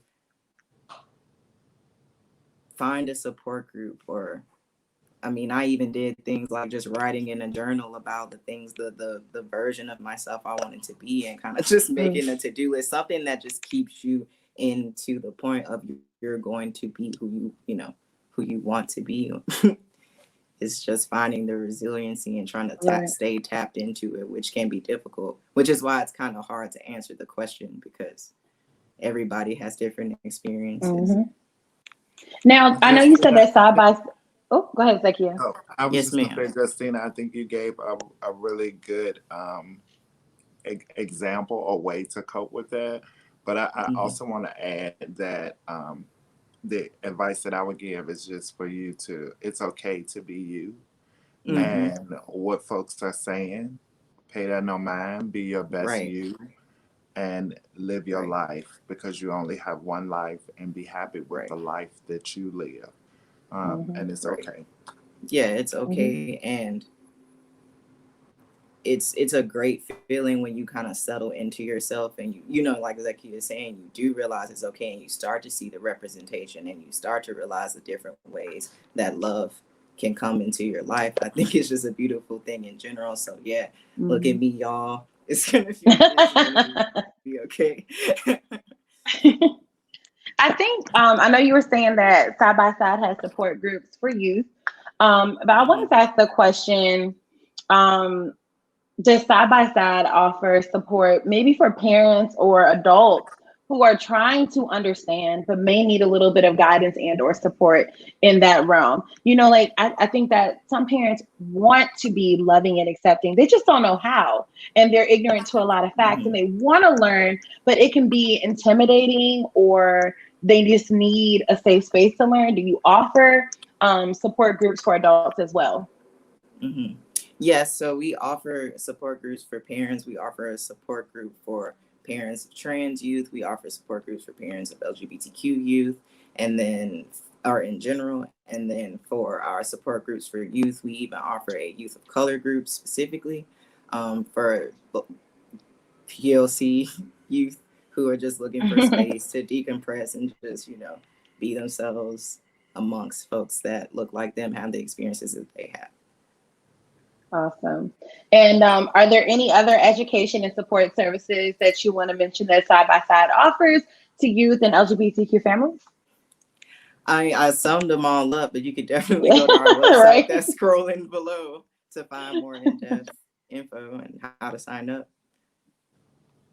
Speaker 4: find a support group, or I mean, I even did things like just writing in a journal about the things, the version of myself I wanted to be, and kind of just making a to-do list, something that just keeps you into the point of you're going to be who who you want to be. It's just finding the resiliency and trying to stay tapped into it, which can be difficult, which is why it's kind of hard to answer the question, because everybody has different experiences.
Speaker 1: Now, I know you said that side by. Oh, go ahead, Zakia.
Speaker 2: Oh, I was just going to say, Justina, I think you gave a really good example or way to cope with that. But I also want to add that the advice that I would give is just for you to, it's okay to be you. And what folks are saying, pay that no mind, be your best you, and live your life, because you only have one life, and be happy with the life that you live. And it's okay.
Speaker 4: Yeah, it's okay. And it's a great feeling when you kind of settle into yourself, and you know, like Zakia is saying, you do realize it's okay, and you start to see the representation, and you start to realize the different ways that love can come into your life. I think it's just a beautiful thing in general. So yeah, look at me, y'all. It's gonna be okay.
Speaker 1: I think I know you were saying that Side by Side has support groups for youth, but I wanted to ask the question: does Side by Side offer support maybe for parents or adults who are trying to understand but may need a little bit of guidance and or support in that realm? You know, like I think that some parents want to be loving and accepting. They just don't know how, and they're ignorant to a lot of facts, and they want to learn, but it can be intimidating, or they just need a safe space to learn. Do you offer support groups for adults as well?
Speaker 4: Yes, so we offer support groups for parents. We offer a support group for parents of trans youth. We offer support groups for parents of LGBTQ youth, and then, or in general. And then for our support groups for youth, we even offer a youth of color group specifically for PLC youth who are just looking for space to decompress and just, you know, be themselves amongst folks that look like them, have the experiences that they have.
Speaker 1: Awesome. And are there any other education and support services that you want to mention that Side by Side offers to youth and LGBTQ families?
Speaker 4: I summed them all up, but you could definitely go to our website that's scrolling below to find more in-depth info and how to sign up.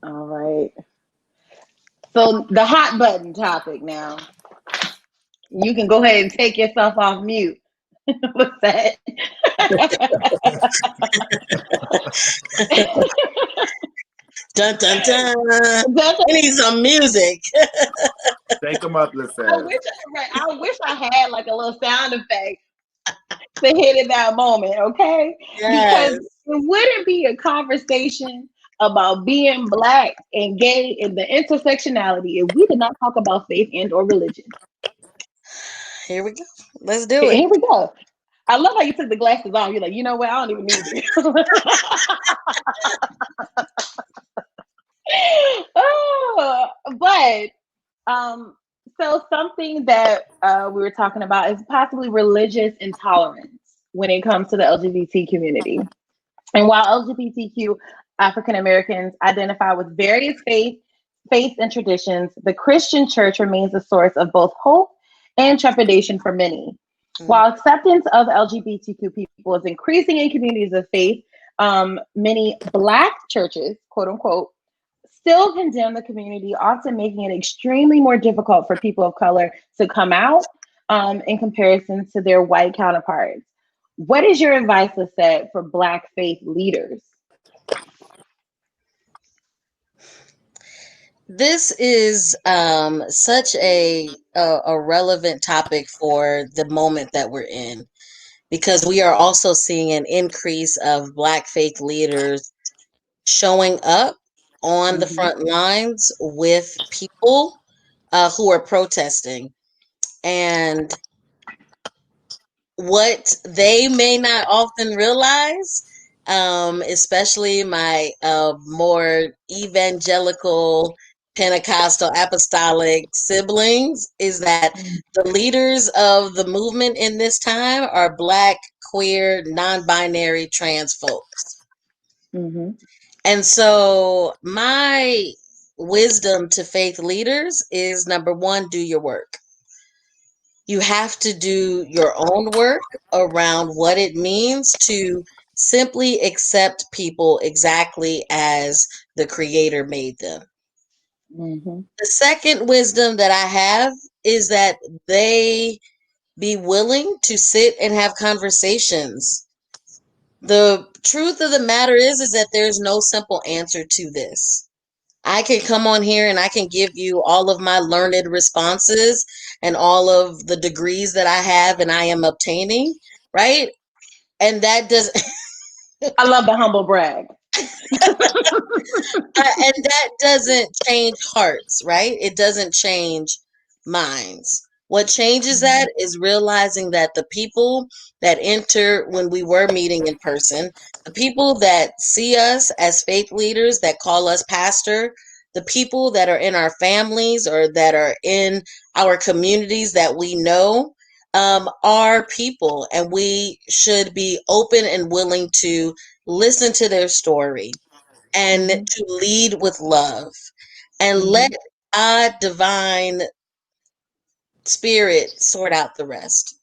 Speaker 1: All right. So the hot button topic now. You can go ahead and take yourself off mute. What's that?
Speaker 5: Dun dun dun. We need some music.
Speaker 2: Take them up, Lisette.
Speaker 1: I wish I had like a little sound effect to hit in that moment, okay?
Speaker 5: Yes.
Speaker 1: Because it wouldn't be a conversation about being Black and gay and the intersectionality if we did not talk about faith and or religion.
Speaker 5: Here we go. Let's do it.
Speaker 1: Here we go. I love how you took the glasses off. You're like, you know what? I don't even need it. So something that we were talking about is possibly religious intolerance when it comes to the LGBT community. And while LGBTQ African Americans identify with various faiths and traditions, the Christian church remains a source of both hope and trepidation for many. While acceptance of LGBTQ people is increasing in communities of faith, many Black churches, quote unquote, still condemn the community, often making it extremely more difficult for people of color to come out in comparison to their white counterparts. What is your advice, Lisette, for Black faith leaders?
Speaker 5: This is such a relevant topic for the moment that we're in, because we are also seeing an increase of Black faith leaders showing up on the
Speaker 1: Mm-hmm.
Speaker 5: front lines with people who are protesting. And what they may not often realize, especially my more evangelical, Pentecostal, apostolic siblings, is that the leaders of the movement in this time are Black, queer, non binary, trans folks.
Speaker 1: Mm-hmm.
Speaker 5: And so, my wisdom to faith leaders is number one, do your work. You have to do your own work around what it means to simply accept people exactly as the Creator made them.
Speaker 1: Mm-hmm.
Speaker 5: The second wisdom that I have is that they be willing to sit and have conversations. The truth of the matter is that there's no simple answer to this. I can come on here and I can give you all of my learned responses and all of the degrees that I have and I am obtaining, right? And that does
Speaker 1: I love the humble brag.
Speaker 5: and that doesn't change hearts, right? It doesn't change minds. What changes that is realizing that the people that enter when we were meeting in person, the people that see us as faith leaders, that call us pastor, the people that are in our families or that are in our communities that we know, are people, and we should be open and willing to listen to their story and
Speaker 1: Mm-hmm.
Speaker 5: to lead with love and
Speaker 1: Mm-hmm.
Speaker 5: let God divine spirit sort out the rest.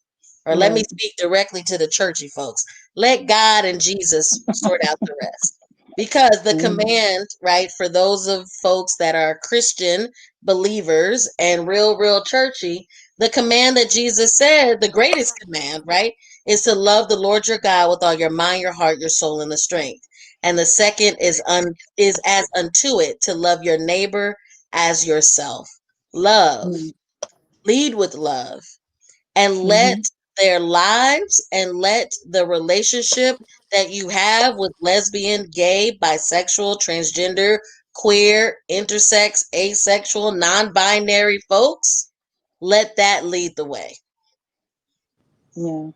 Speaker 5: Or let
Speaker 1: Yeah.
Speaker 5: me speak directly to the churchy folks. Let God and Jesus sort out the rest. Because the
Speaker 1: Mm-hmm.
Speaker 5: command, right, for those of folks that are Christian believers and real churchy, the command that Jesus said, the greatest command, right, is to love the Lord your God with all your mind, your heart, your soul, and the strength. And the second is as unto it, to love your neighbor as yourself. Love. Lead with love, and let
Speaker 1: Mm-hmm.
Speaker 5: their lives and let the relationship that you have with lesbian, gay, bisexual, transgender, queer, intersex, asexual, non-binary folks, let that lead the way.
Speaker 1: Yeah.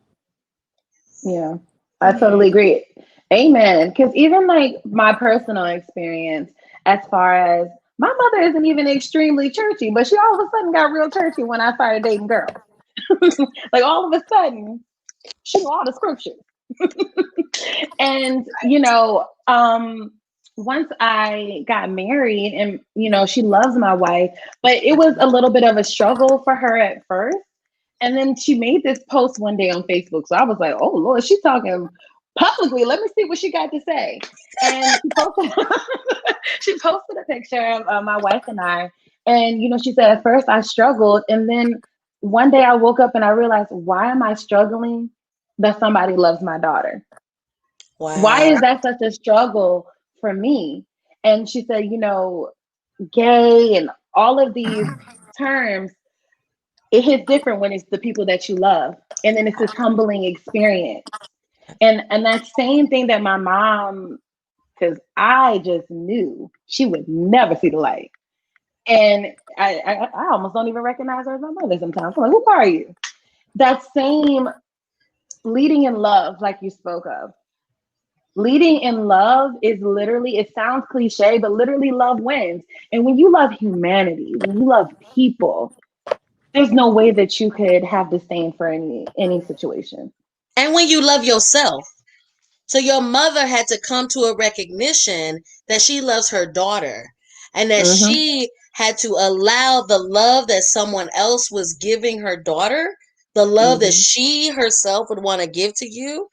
Speaker 1: Yeah. I totally agree. Amen. Because even like my personal experience, as far as my mother isn't even extremely churchy, but she all of a sudden got real churchy when I started dating girls. Like all of a sudden, she knew all the scriptures. And once I got married, and she loves my wife, but it was a little bit of a struggle for her at first. And then she made this post one day on Facebook. So I was like, oh Lord, she's talking publicly. Let me see what she got to say. And she posted she posted a picture of my wife and I. And she said, at first I struggled, and then one day I woke up and I realized, why am I struggling that somebody loves my daughter? Why
Speaker 5: Wow.
Speaker 1: is that such a struggle for me? And she said, gay and all of these terms, it hits different when it's the people that you love. And then it's this humbling experience. And that same thing that my mom, because I just knew she would never see the light. And I almost don't even recognize her as my mother sometimes. I'm like, who are you? That same leading in love, like you spoke of. Leading in love is literally, it sounds cliche, but literally love wins. And when you love humanity, when you love people, there's no way that you could have disdain for any situation.
Speaker 5: And when you love yourself. So your mother had to come to a recognition that she loves her daughter, and that
Speaker 1: Mm-hmm.
Speaker 5: she had to allow the love that someone else was giving her daughter, the love that
Speaker 1: Mm-hmm.
Speaker 5: she herself would want to give to you.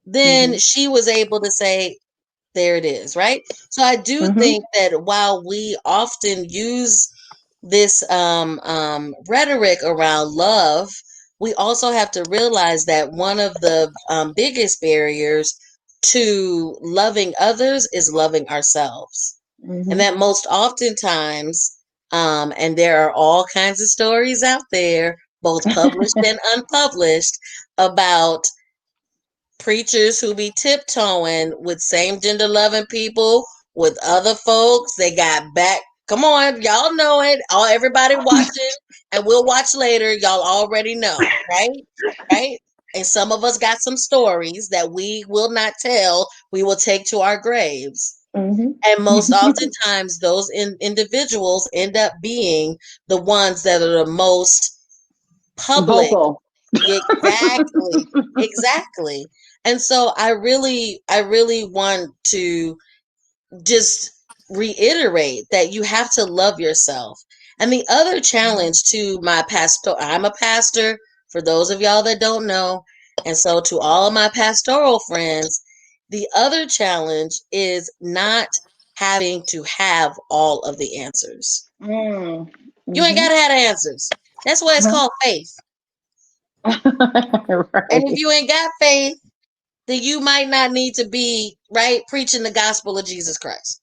Speaker 5: Then
Speaker 1: Mm-hmm.
Speaker 5: she was able to say, there it is, right? So I do
Speaker 1: Mm-hmm.
Speaker 5: think that while we often use this rhetoric around love, we also have to realize that one of the biggest barriers to loving others is loving ourselves. And that most oftentimes, and there are all kinds of stories out there, both published and unpublished, about preachers who be tiptoeing with same gender loving people, with other folks. They got back. Come on, y'all know it. All everybody watching, and we'll watch later. Y'all already know, right? Right? And some of us got some stories that we will not tell. We will take to our graves. And most oftentimes, those individuals end up being the ones that are the most public.
Speaker 1: Vocal.
Speaker 5: Exactly. Exactly. And so I really want to just reiterate that you have to love yourself. And the other challenge to my pastor, I'm a pastor for those of y'all that don't know. And so to all of my pastoral friends, the other challenge is not having to have all of the answers. You ain't got to have the answers. That's why it's called faith.
Speaker 1: Right.
Speaker 5: And if you ain't got faith, then you might not need to be right preaching the gospel of Jesus Christ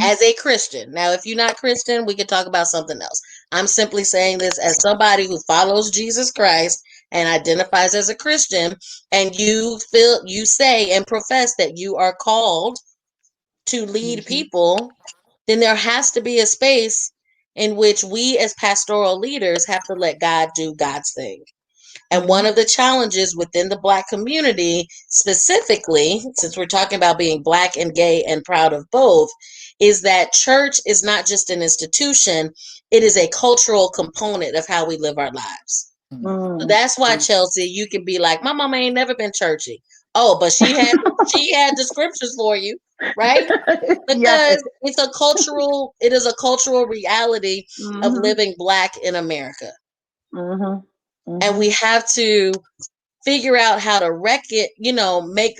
Speaker 5: as a Christian. Now, if you're not Christian, we can talk about something else. I'm simply saying this as somebody who follows Jesus Christ and identifies as a Christian, and you say and profess that you are called to lead people, then there has to be a space in which we as pastoral leaders have to let God do God's thing. And one of the challenges within the Black community, specifically, since we're talking about being Black and gay and proud of both, is that church is not just an institution, it is a cultural component of how we live our lives. So that's why, Chelsea, you can be like, my mama ain't never been churchy. Oh, but she had the scriptures for you, right? Because
Speaker 1: Yes.
Speaker 5: it is a cultural reality of living Black in America. And we have to figure out how to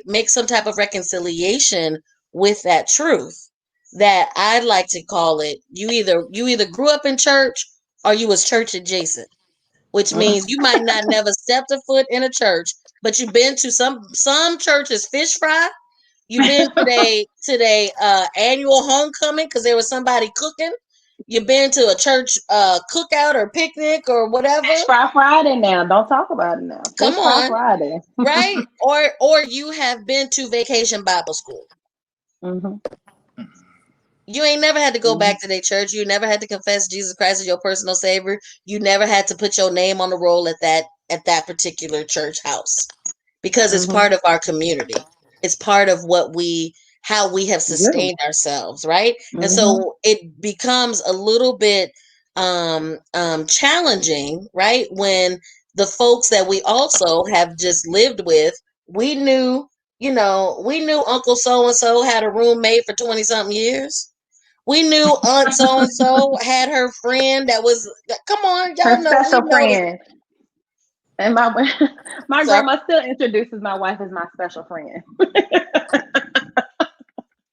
Speaker 5: make some type of reconciliation with that truth. That I'd like to call it, you either grew up in church or you was church adjacent, which means you might not never stepped a foot in a church, but you've been to some churches fish fry. You've been to their annual homecoming because there was somebody cooking. You've been to a church cookout or picnic or whatever.
Speaker 1: Fish Fry Friday now. Don't talk about it now.
Speaker 5: Come
Speaker 1: Fish Fry
Speaker 5: on.
Speaker 1: Friday.
Speaker 5: Right? Or you have been to Vacation Bible School. You ain't never had to go back to their church. You never had to confess Jesus Christ as your personal savior. You never had to put your name on the roll at that particular church house because it's part of our community. It's part of how we have sustained ourselves, right? And so it becomes a little bit challenging, right? When the folks that we also have just lived with, we knew Uncle so-and-so had a roommate for 20 something years. We knew Aunt so-and-so had her friend that was, come on, y'all
Speaker 1: Her
Speaker 5: know, we
Speaker 1: special
Speaker 5: know
Speaker 1: friend. And my
Speaker 5: So-
Speaker 1: grandma still introduces my wife as my special friend.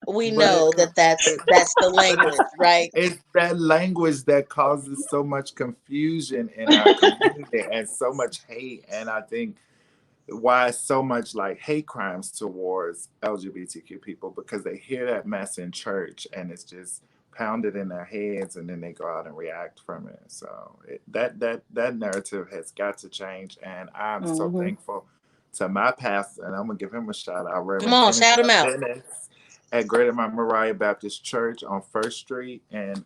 Speaker 5: we know that's the language, right?
Speaker 2: It's that language that causes so much confusion in our community and so much hate. And I think why so much like hate crimes towards LGBTQ people, because they hear that mess in church and it's just pounded in their heads and then they go out and react from it. So that narrative has got to change. And I'm so thankful to my pastor, and I'm gonna give him a shout out.
Speaker 5: Come on, shout him out.
Speaker 2: At Greater Mount Moriah Baptist Church on First Street in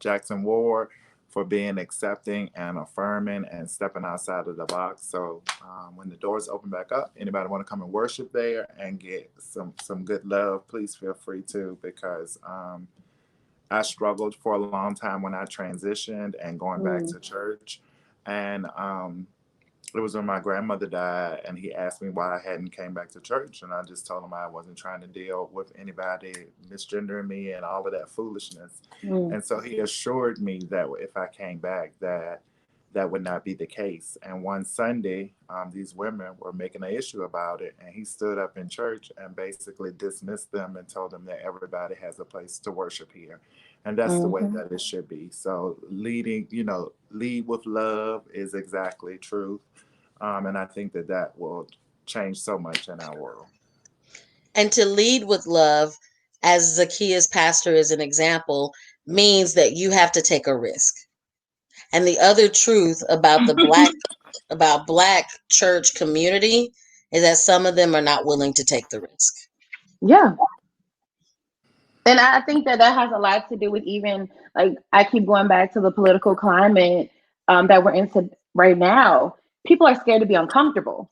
Speaker 2: Jackson Ward, for being accepting and affirming and stepping outside of the box. So when the doors open back up, anybody want to come and worship there and get some good love, please feel free to, because I struggled for a long time when I transitioned and going back to church. And it was when my grandmother died, and he asked me why I hadn't came back to church, and I just told him I wasn't trying to deal with anybody misgendering me and all of that foolishness. And so he assured me that if I came back, that would not be the case. And one Sunday, these women were making an issue about it, and he stood up in church and basically dismissed them and told them that everybody has a place to worship here. And that's the way that it should be. So lead with love is exactly truth. And I think that will change so much in our world.
Speaker 5: And to lead with love as Zakia's pastor is an example, means that you have to take a risk. And the other truth about black church community is that some of them are not willing to take the risk.
Speaker 1: Yeah. And I think that has a lot to do with, even like, I keep going back to the political climate that we're into right now. People are scared to be uncomfortable,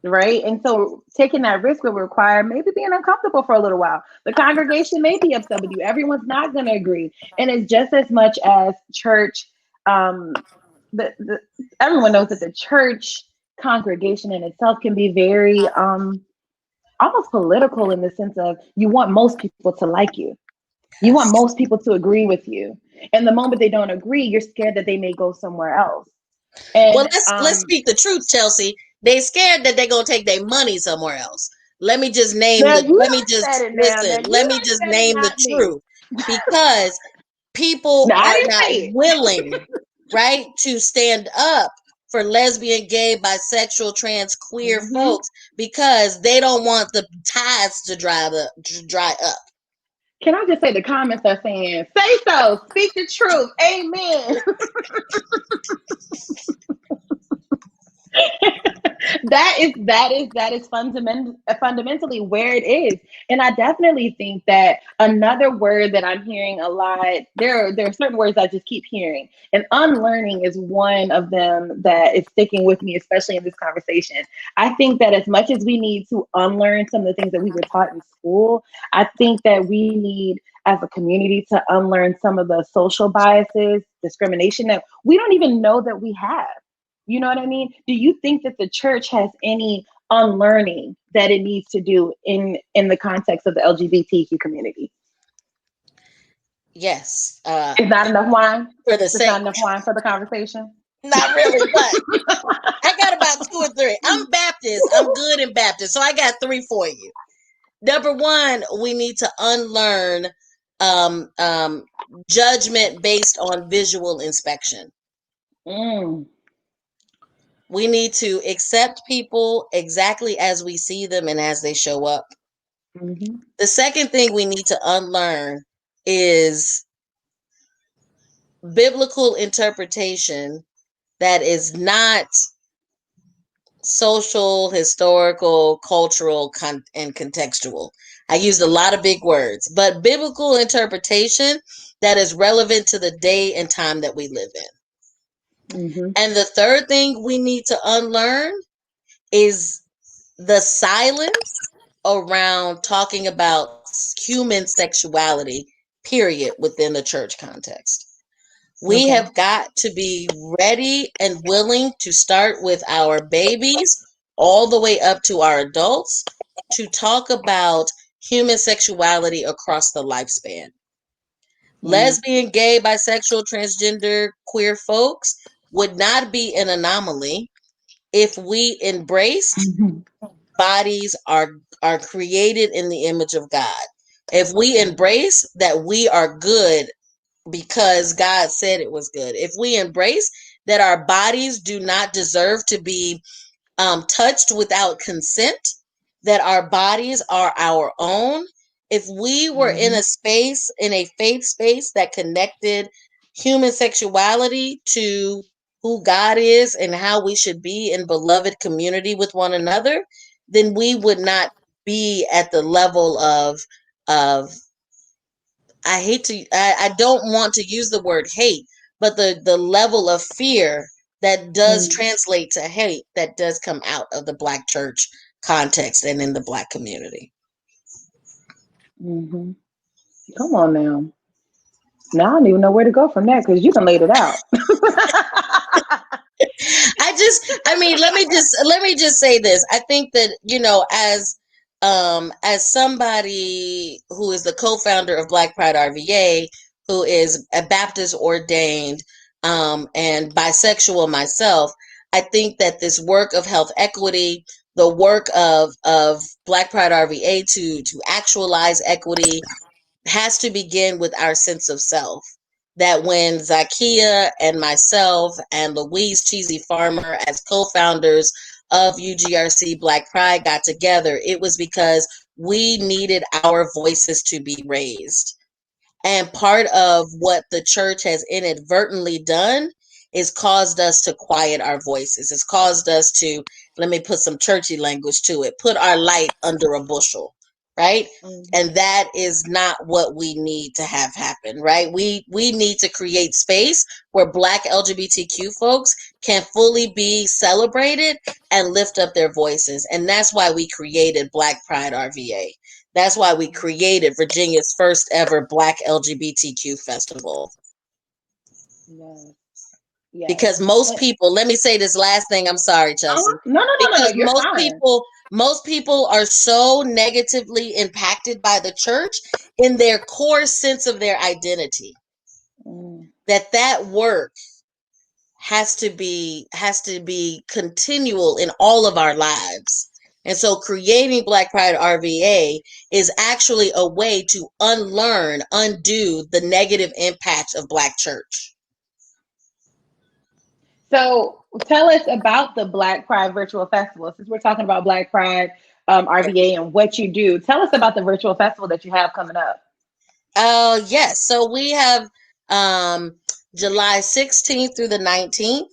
Speaker 1: right? And so taking that risk will require maybe being uncomfortable for a little while. The congregation may be upset with you. Everyone's not going to agree. And it's just as much as church. Everyone knows that the church congregation in itself can be very almost political, in the sense of you want most people to like you. You want most people to agree with you. And the moment they don't agree, you're scared that they may go somewhere else. And
Speaker 5: well, let's speak the truth, Chelsea. They scared that they're gonna take their money somewhere else. Let me just name
Speaker 1: now,
Speaker 5: the. Let me just listen. Let me just name the truth, because people are not willing, right, to stand up for lesbian, gay, bisexual, trans, queer folks, because they don't want the tides to dry up.
Speaker 1: Can I just say, the comments are saying, say so, speak the truth, amen. that is fundamentally where it is. And I definitely think that another word that I'm hearing a lot, there are certain words I just keep hearing, and unlearning is one of them that is sticking with me, especially in this conversation. I think that as much as we need to unlearn some of the things that we were taught in school, I think that we need, as a community, to unlearn some of the social biases, discrimination that we don't even know that we have. You know what I mean? Do you think that the church has any unlearning that it needs to do in the context of the LGBTQ community?
Speaker 5: Yes.
Speaker 1: Is not enough wine
Speaker 5: for the
Speaker 1: It's not enough wine for the conversation?
Speaker 5: Not really, but I got about 2 or 3. I'm Baptist. I'm good in Baptist, so I got 3 for you. Number one, we need to unlearn judgment based on visual inspection. We need to accept people exactly as we see them and as they show up. The second thing we need to unlearn is biblical interpretation that is not social, historical, cultural, and contextual. I used a lot of big words, but biblical interpretation that is relevant to the day and time that we live in. And the third thing we need to unlearn is the silence around talking about human sexuality, period, within the church context. We have got to be ready and willing to start with our babies all the way up to our adults to talk about human sexuality across the lifespan. Lesbian, gay, bisexual, transgender, queer folks would not be an anomaly if we embraced bodies are created in the image of God. If we embrace that we are good because God said it was good. If we embrace that our bodies do not deserve to be touched without consent, that our bodies are our own. If we were in a space, in a faith space that connected human sexuality to who God is and how we should be in beloved community with one another, then we would not be at the level of I don't want to use the word hate, but the level of fear that does translate to hate that does come out of the Black church context and in the Black community.
Speaker 1: Come on now. Now I don't even know where to go from there, because you can laid it out.
Speaker 5: Let me just say this. I think that, as somebody who is the co-founder of Black Pride RVA, who is a Baptist ordained and bisexual myself, I think that this work of health equity, the work of Black Pride RVA to actualize equity, has to begin with our sense of self. That when Zakia and myself and Louise Cheesy Farmer, as co-founders of UGRC Black Pride, got together, it was because we needed our voices to be raised. And part of what the church has inadvertently done is caused us to quiet our voices. It's caused us to, let me put some churchy language to it, put our light under a bushel, right? And that is not what we need to have happen, right? We need to create space where Black LGBTQ folks can fully be celebrated and lift up their voices. And that's why we created Black Pride RVA. That's why we created Virginia's first ever Black LGBTQ festival.
Speaker 1: Yes. Yes.
Speaker 5: Because most people, let me say this last thing, I'm sorry, Chelsea.
Speaker 1: No,
Speaker 5: because
Speaker 1: you're fine.
Speaker 5: most people are so negatively impacted by the church in their core sense of their identity that work has to be continual in all of our lives. And so creating Black Pride RVA is actually a way to undo the negative impact of Black church.
Speaker 1: So tell us about the Black Pride Virtual Festival. Since we're talking about Black Pride RVA and what you do, tell us about the virtual festival that you have coming up.
Speaker 5: Yes. So we have July 16th through the 19th.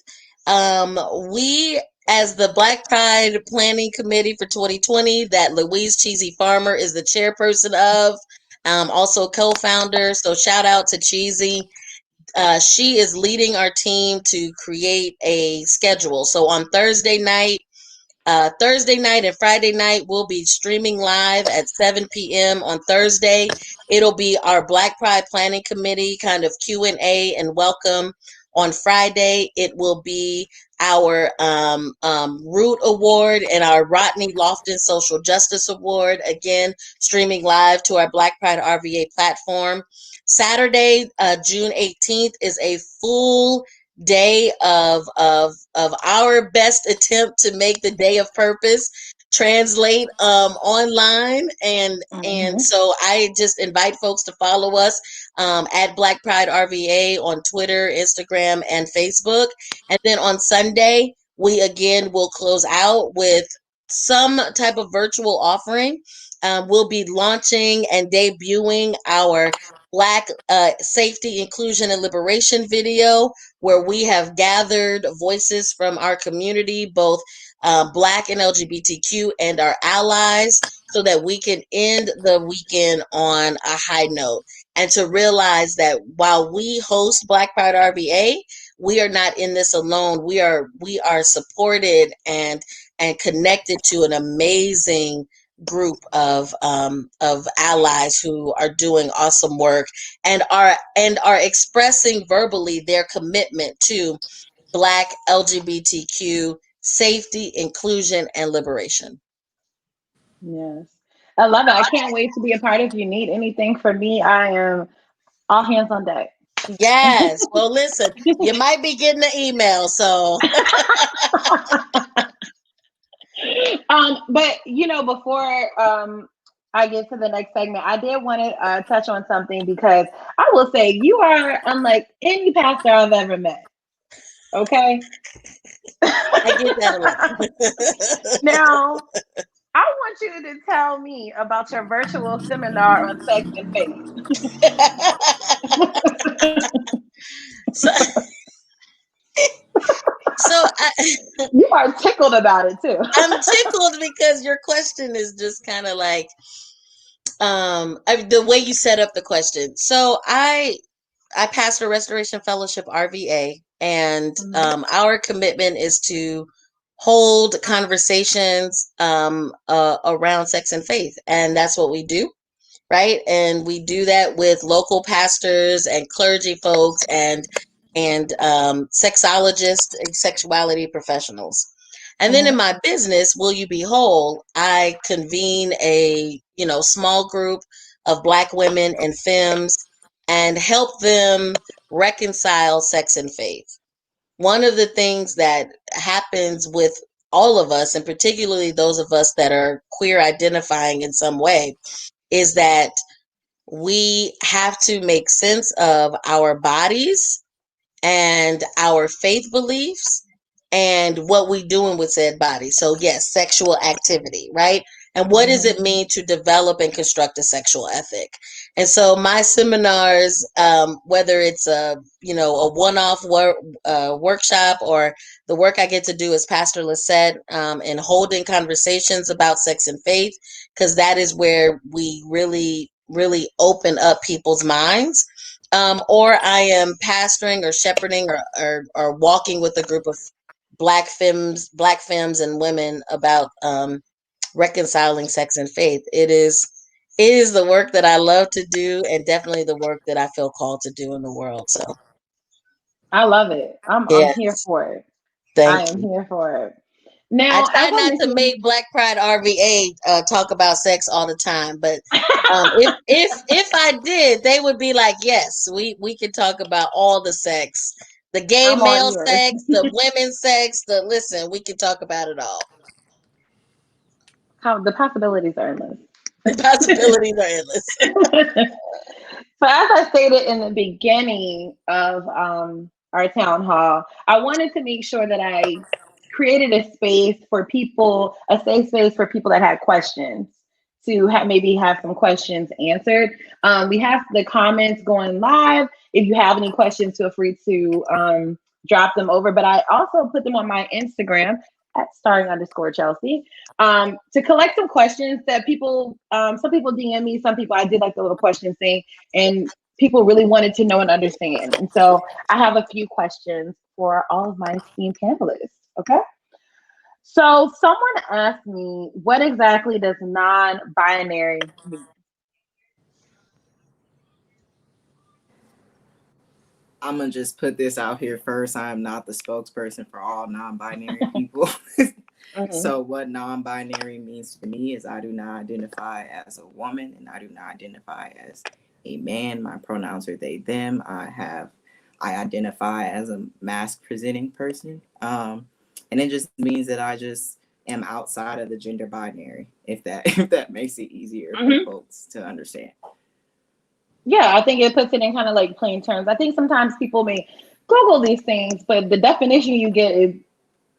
Speaker 5: We, as the Black Pride Planning Committee for 2020, that Louise Cheesy Farmer is the chairperson of, also co-founder. So shout out to Cheesy. She is leading our team to create a schedule. So on Thursday night and Friday night, we'll be streaming live at 7 p.m. On Thursday, it'll be our Black Pride Planning Committee kind of Q&A and welcome. On Friday, it will be our Root Award and our Rodney Lofton Social Justice Award, again, streaming live to our Black Pride RVA platform. Saturday, June 18th, is a full day of our best attempt to make the Day of Purpose translate online, and so I just invite folks to follow us at Black Pride RVA on Twitter, Instagram, and Facebook. And then on Sunday, we again will close out with some type of virtual offering. We'll be launching and debuting our Black Safety, Inclusion, and Liberation video, where we have gathered voices from our community, both Black and LGBTQ, and our allies, so that we can end the weekend on a high note. And to realize that while we host Black Pride RVA, we are not in this alone. We are supported and connected to an amazing group of allies who are doing awesome work and are expressing verbally their commitment to Black LGBTQ safety, inclusion, and liberation.
Speaker 1: Yes, I love it. I can't wait to be a part. If you need anything from me, I am all hands on deck.
Speaker 5: Yes. Well, listen, you might be getting an email, so.
Speaker 1: But before I get to the next segment, I did want to touch on something, because I will say you are unlike any pastor I've ever met. Okay.
Speaker 5: I get that a lot.
Speaker 1: Now, I want you to tell me about your virtual seminar on sex and faith.
Speaker 5: So
Speaker 1: you are tickled about it too.
Speaker 5: I'm tickled because your question is just kind of like the way you set up the question. So I pastor Restoration Fellowship RVA, and our commitment is to hold conversations around sex and faith, and that's what we do, right? And we do that with local pastors and clergy folks and sexologists and sexuality professionals. And then in my business, Will You Be Whole, I convene a small group of Black women and femmes and help them reconcile sex and faith. One of the things that happens with all of us, and particularly those of us that are queer identifying in some way, is that we have to make sense of our bodies and our faith beliefs and what we doing with said body. So yes, sexual activity, right? and what does it mean to develop and construct a sexual ethic? And so my seminars, whether it's a one-off workshop or the work I get to do as Pastor Lisette in holding conversations about sex and faith, because that is where we really, really open up people's minds. Or I am pastoring or shepherding or walking with a group of Black femmes and women about reconciling sex and faith. It is the work that I love to do, and definitely the work that I feel called to do in the world. So
Speaker 1: I love it. I'm here for it. I am here for it. Now,
Speaker 5: I try not to make Black Pride RVA talk about sex all the time, but if I did, they would be like, yes, we can talk about all the sex, the gay male sex, the women's sex. Listen, we can talk about it all.
Speaker 1: How the possibilities are endless.
Speaker 5: The possibilities are endless.
Speaker 1: So as I stated in the beginning of our town hall, I wanted to make sure that I created a space for people, a safe space for people that had questions to maybe have some questions answered. We have the comments going live. If you have any questions, feel free to drop them over. But I also put them on my Instagram at @starring_Chelsea to collect some questions that people, some people DM me, some people, I did like the little question thing, and people really wanted to know and understand. And so I have a few questions for all of my esteemed panelists. Okay. So someone asked me, what exactly does non-binary mean?
Speaker 4: I'm gonna just put this out here first. I am not the spokesperson for all non-binary people. So what non-binary means to me is I do not identify as a woman and I do not identify as a man. My pronouns are they, them. I identify as a masc presenting person. And it just means that I just am outside of the gender binary, if that makes it easier for folks to understand.
Speaker 1: Yeah, I think it puts it in kind of like plain terms. I think sometimes people may Google these things, but the definition you get is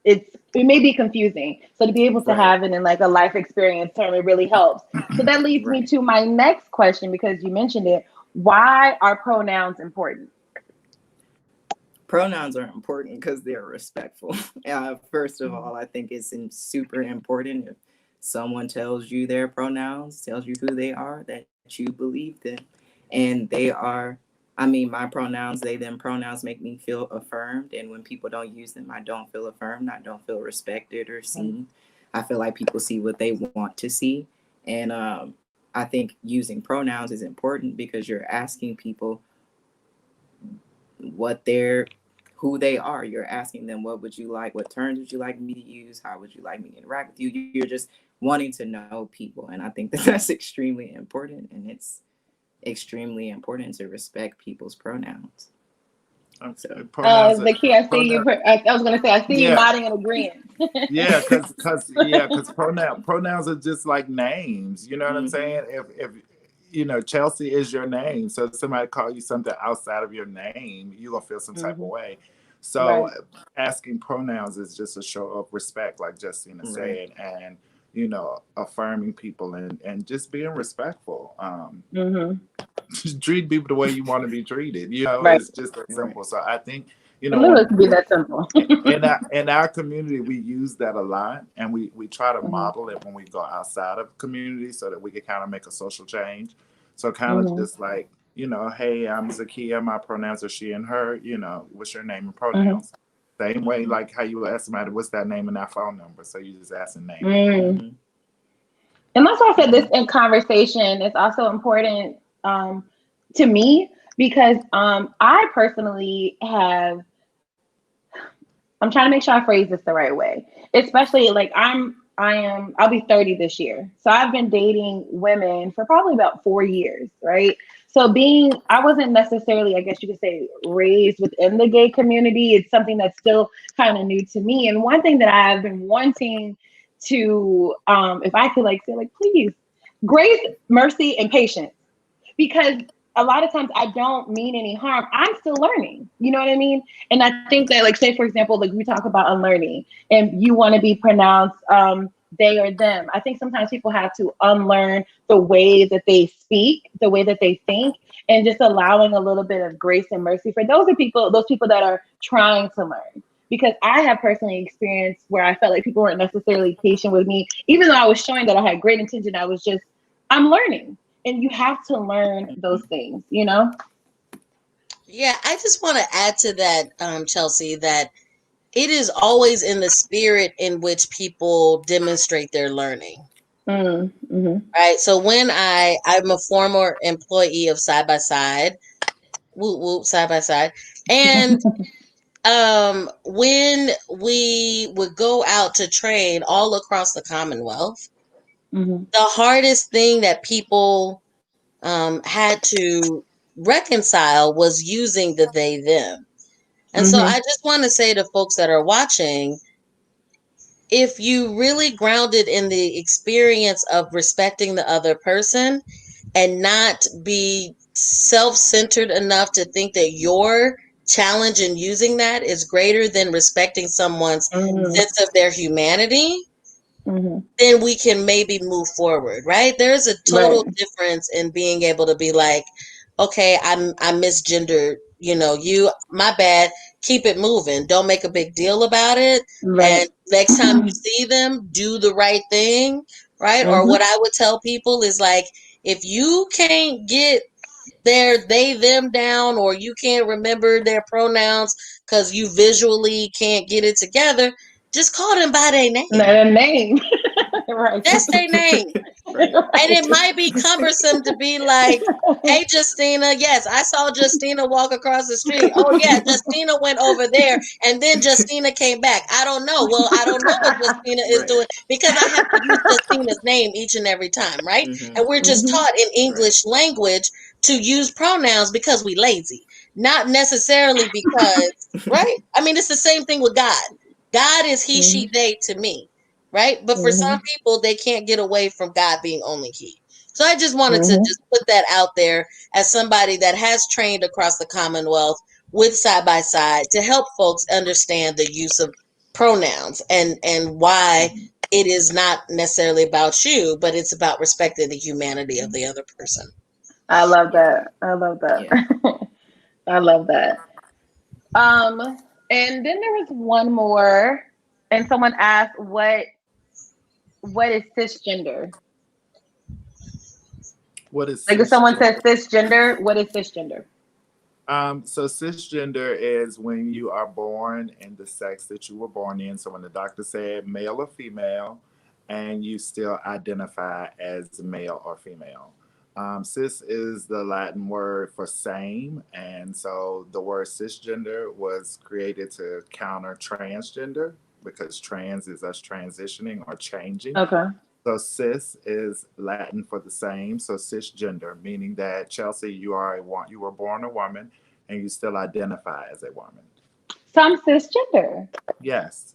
Speaker 1: it may be confusing. So to be able to have it in like a life experience term, it really helps. So that leads me to my next question, because you mentioned it. Why are pronouns important?
Speaker 4: Pronouns are important because they're respectful. First of all, I think it's super important if someone tells you their pronouns, tells you who they are, that you believe them. And they are, my pronouns, they, them pronouns make me feel affirmed. And when people don't use them, I don't feel affirmed. I don't feel respected or seen. I feel like people see what they want to see. And I think using pronouns is important because you're asking people who they are. You're asking them, what would you like? What terms would you like me to use? How would you like me to interact with you? You're just wanting to know people. And I think that's extremely important. And it's extremely important to respect people's pronouns.
Speaker 1: Zaki, I see you. I was going to say, I see you nodding and agreeing.
Speaker 2: because pronouns are just like names. You know what I'm saying? If Chelsea is your name, so if somebody call you something outside of your name, you're gonna feel some type of way. So asking pronouns is just a show of respect, like Justina said, and affirming people and just being respectful. Just treat people the way you want to be treated. It's just that simple. So I think
Speaker 1: it can be that simple.
Speaker 2: in our community, we use that a lot, and we try to model it when we go outside of community so that we can kind of make a social change. So kind of just like, hey, I'm Zakia, my pronouns are she and her, what's your name and pronouns? Same way like how you would ask somebody, what's that name and that phone number? So you just ask the name.
Speaker 1: And that's why I said this in conversation is also important to me, because I personally I'm trying to make sure I phrase this the right way, especially like I'll be 30 this year. So I've been dating women for probably about 4 years, right? So I wasn't necessarily, I guess you could say, raised within the gay community. It's something that's still kind of new to me. And one thing that I've been wanting to, if I could say please, grace, mercy, and patience, because a lot of times I don't mean any harm. I'm still learning. You know what I mean? And I think that, say, for example, we talk about unlearning and you want to be pronounced they or them. I think sometimes people have to unlearn the way that they speak, the way that they think, and just allowing a little bit of grace and mercy for those people that are trying to learn. Because I have personally experienced where I felt like people weren't necessarily patient with me, even though I was showing that I had great intention. I'm learning, and you have to learn those things, you know?
Speaker 5: Yeah, I just want to add to that, Chelsea, that it is always in the spirit in which people demonstrate their learning.
Speaker 1: Mm-hmm.
Speaker 5: Right. So when I'm a former employee of Side by Side, whoop whoop, Side by Side, and when we would go out to train all across the Commonwealth,
Speaker 1: Mm-hmm.
Speaker 5: the hardest thing that people had to reconcile was using the they them. And so
Speaker 1: Mm-hmm.
Speaker 5: I just want to say to folks that are watching, if you really grounded in the experience of respecting the other person and not be self-centered enough to think that your challenge in using that is greater than respecting someone's
Speaker 1: Mm-hmm.
Speaker 5: sense of their humanity,
Speaker 1: Mm-hmm.
Speaker 5: then we can maybe move forward, right? There's a total
Speaker 1: Right.
Speaker 5: difference in being able to be like, okay, I misgendered, you, my bad, keep it moving. Don't make a big deal about it.
Speaker 1: Right.
Speaker 5: And next time you see them, do the right thing, right? Or
Speaker 1: Mm-hmm.
Speaker 5: what I would tell people is like, if you can't get their they them down, or you can't remember their pronouns because you visually can't get it together, just call them by their name.
Speaker 1: The name. Right.
Speaker 5: That's their name.
Speaker 2: Right.
Speaker 5: And it might be cumbersome to be like, hey, Justina, yes, I saw Justina walk across the street. Oh, yeah, Justina went over there, and then Justina came back. I don't know. Well, I don't know what Justina is
Speaker 2: Right.
Speaker 5: doing because I have to use Justina's name each and every time, right?
Speaker 4: Mm-hmm.
Speaker 5: And we're just
Speaker 1: Mm-hmm.
Speaker 5: taught in English language to use pronouns because we lazy, not necessarily because, right? I mean, it's the same thing with God. God is he, she, they to me. Right. But for some
Speaker 1: Mm-hmm.
Speaker 5: people, they can't get away from God being only he. So I just wanted to
Speaker 1: Mm-hmm.
Speaker 5: just put that out there as somebody that has trained across the Commonwealth with Side by Side to help folks understand the use of pronouns and why it is not necessarily about you, but it's about respecting the humanity of the other person.
Speaker 1: I love
Speaker 4: Yeah.
Speaker 1: that. I love that.
Speaker 4: Yeah.
Speaker 1: I love that. And then there was one more, and someone asked, what is cisgender?
Speaker 2: What is
Speaker 1: Like if someone says
Speaker 2: cisgender?
Speaker 1: cisgender, what is cisgender?
Speaker 2: So cisgender is when you are born in the sex that you were born in. So when the doctor said male or female, and you still identify as male or female. Cis is the Latin word for same, and so the word cisgender was created to counter transgender because trans is us transitioning or changing.
Speaker 1: Okay.
Speaker 2: So cis is Latin for the same. So cisgender, meaning that Chelsea, you were born a woman, and you still identify as a woman.
Speaker 1: So I'm cisgender.
Speaker 2: Yes.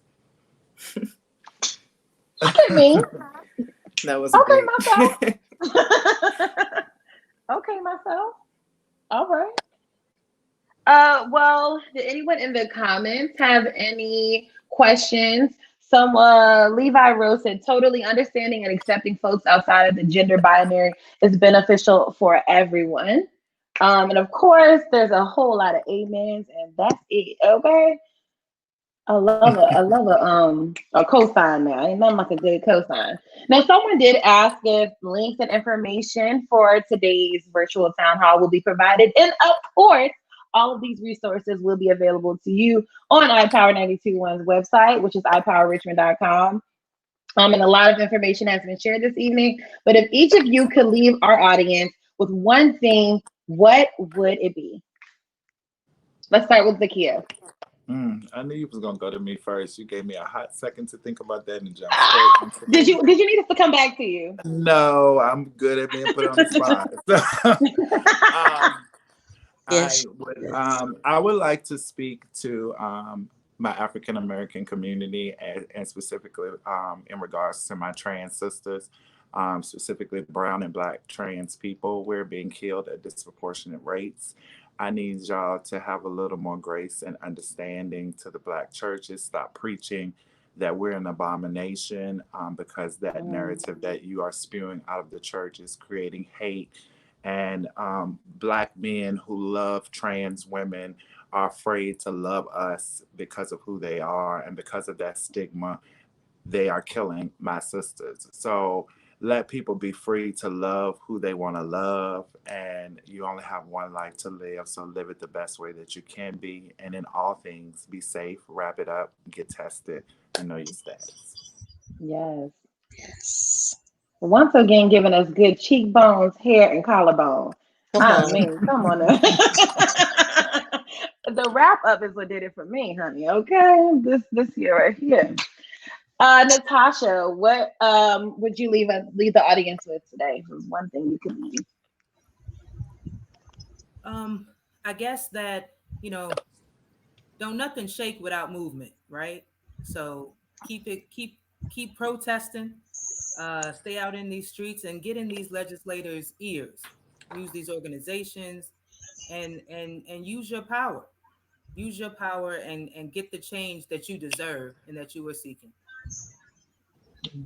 Speaker 1: Look at me.
Speaker 4: That was a
Speaker 1: Okay,
Speaker 4: great.
Speaker 1: myself. Okay, myself. All right. Well, did anyone in the comments have any questions? Some Levi Rose said, totally understanding and accepting folks outside of the gender binary is beneficial for everyone. And of course, there's a whole lot of amens, and that's it. Okay. I love a cosign now. Ain't nothing like a good cosign. Now, someone did ask if links and information for today's virtual town hall will be provided, and of course, all of these resources will be available to you on iPower 921's website, which is iPowerRichmond.com. And a lot of information has been shared this evening. But if each of you could leave our audience with one thing, what would it be? Let's start with Zakia.
Speaker 2: I knew you was gonna go to me first. You gave me a hot second to think about that and jump straight into
Speaker 1: Did
Speaker 2: me.
Speaker 1: you need us to come back to you?
Speaker 2: No, I'm good at being put on the spot.
Speaker 5: Yes.
Speaker 2: I would like to speak to my African American community and specifically in regards to my trans sisters, specifically brown and black trans people. We're being killed at disproportionate rates. I need y'all to have a little more grace and understanding to the black churches. Stop preaching that we're an abomination, because that narrative that you are spewing out of the church is creating hate. And Black men who love trans women are afraid to love us because of who they are, and because of that stigma, they are killing my sisters. So let people be free to love who they want to love, and you only have one life to live, so live it the best way that you can be. And in all things, be safe, wrap it up, get tested, and know your status.
Speaker 1: Yes.
Speaker 5: Yes.
Speaker 1: Once again, giving us good cheekbones, hair, and collarbone.
Speaker 5: Come
Speaker 1: I
Speaker 5: on.
Speaker 1: mean, come on now. The wrap up is what did it for me, honey. Okay, this year right here. Natasha, what would you leave the audience with today? One thing you could leave.
Speaker 3: I guess that, don't nothing shake without movement, right? So keep protesting, stay out in these streets and get in these legislators' ears. Use these organizations and use your power. Use your power and get the change that you deserve and that you were seeking.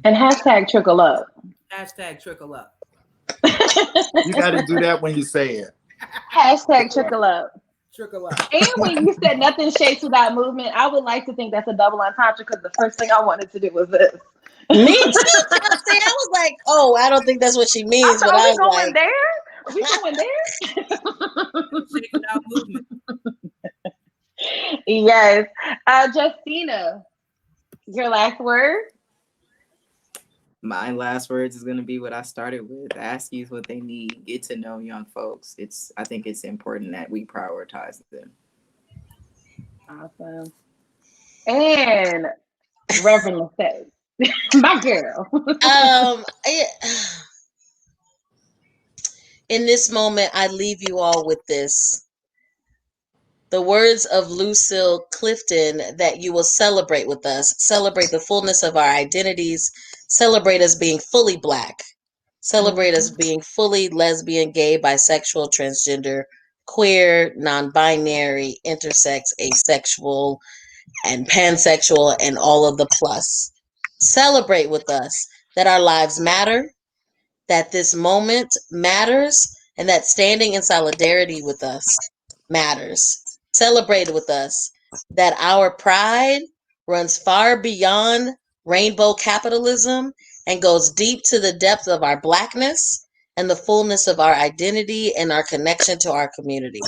Speaker 1: And hashtag trickle up.
Speaker 3: Hashtag trickle up.
Speaker 2: You got to do that when you say it.
Speaker 1: Hashtag trickle up.
Speaker 3: Trickle up.
Speaker 1: And when you said nothing shakes without movement, I would like to think that's a double entendre, because the first thing I wanted to do was this.
Speaker 5: Me too. See, I was like, oh, I don't think that's what she means.
Speaker 1: Are
Speaker 5: But I
Speaker 1: we
Speaker 5: was
Speaker 1: going
Speaker 5: like,
Speaker 1: there? Are we going there?
Speaker 3: Shake without movement.
Speaker 1: Yes. Justina, your last word?
Speaker 4: My last words is going to be what I started with. Ask youth what they need. Get to know young folks. I think it's important that we prioritize them.
Speaker 1: Awesome. And Reverend Lefebvre, my girl.
Speaker 5: In this moment, I leave you all with this. The words of Lucille Clifton, that you will celebrate with us, celebrate the fullness of our identities, celebrate us being fully Black, celebrate us being fully lesbian, gay, bisexual, transgender, queer, non-binary, intersex, asexual, and pansexual, and all of the plus. Celebrate with us that our lives matter, that this moment matters, and that standing in solidarity with us matters. Celebrate with us that our pride runs far beyond rainbow capitalism and goes deep to the depth of our Blackness and the fullness of our identity and our connection to our community.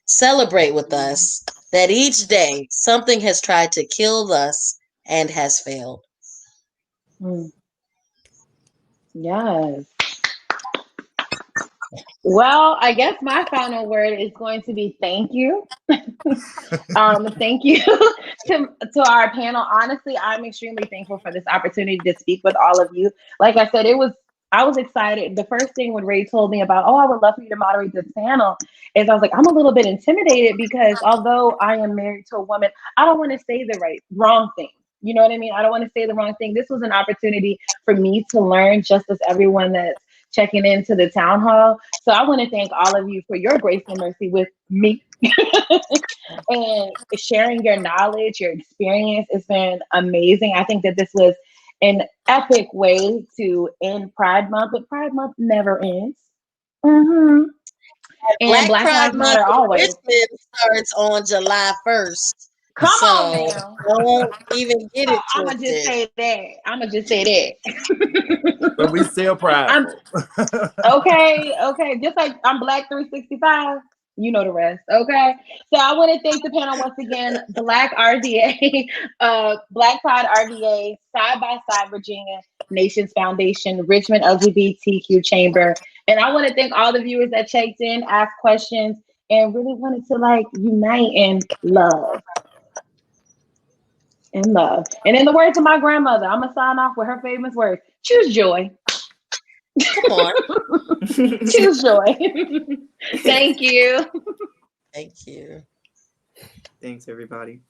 Speaker 5: Celebrate with us that each day something has tried to kill us and has failed.
Speaker 1: Yes. Well, I guess my final word is going to be thank you. Thank you to our panel. Honestly, I'm extremely thankful for this opportunity to speak with all of you. Like I said, I was excited. The first thing when Ray told me about, I would love for you to moderate this panel, is I was like, I'm a little bit intimidated, because although I am married to a woman, I don't want to say the wrong thing. You know what I mean? I don't want to say the wrong thing. This was an opportunity for me to learn, just as everyone that's checking into the town hall. So I want to thank all of you for your grace and mercy with me and sharing your knowledge, your experience. It's been amazing. I think that this was an epic way to end Pride Month, but Pride Month never ends. And Black Lives Matter always.
Speaker 5: Richmond starts on July 1st.
Speaker 1: Come on now.
Speaker 5: Don't even get it
Speaker 1: I'm going to just say that.
Speaker 2: But we still proud.
Speaker 1: Okay. Just like I'm Black 365. You know the rest. Okay. So I want to thank the panel once again. Black RVA, Black Pride RVA, Side by Side Virginia, Nationz Foundation, Richmond LGBTQ Chamber. And I want to thank all the viewers that checked in, asked questions, and really wanted to unite in love. And love. And in the words of my grandmother, I'm going to sign off with her famous words: choose joy.
Speaker 5: Come on.
Speaker 1: Choose joy. Thank you.
Speaker 5: Thank you.
Speaker 4: Thanks, everybody.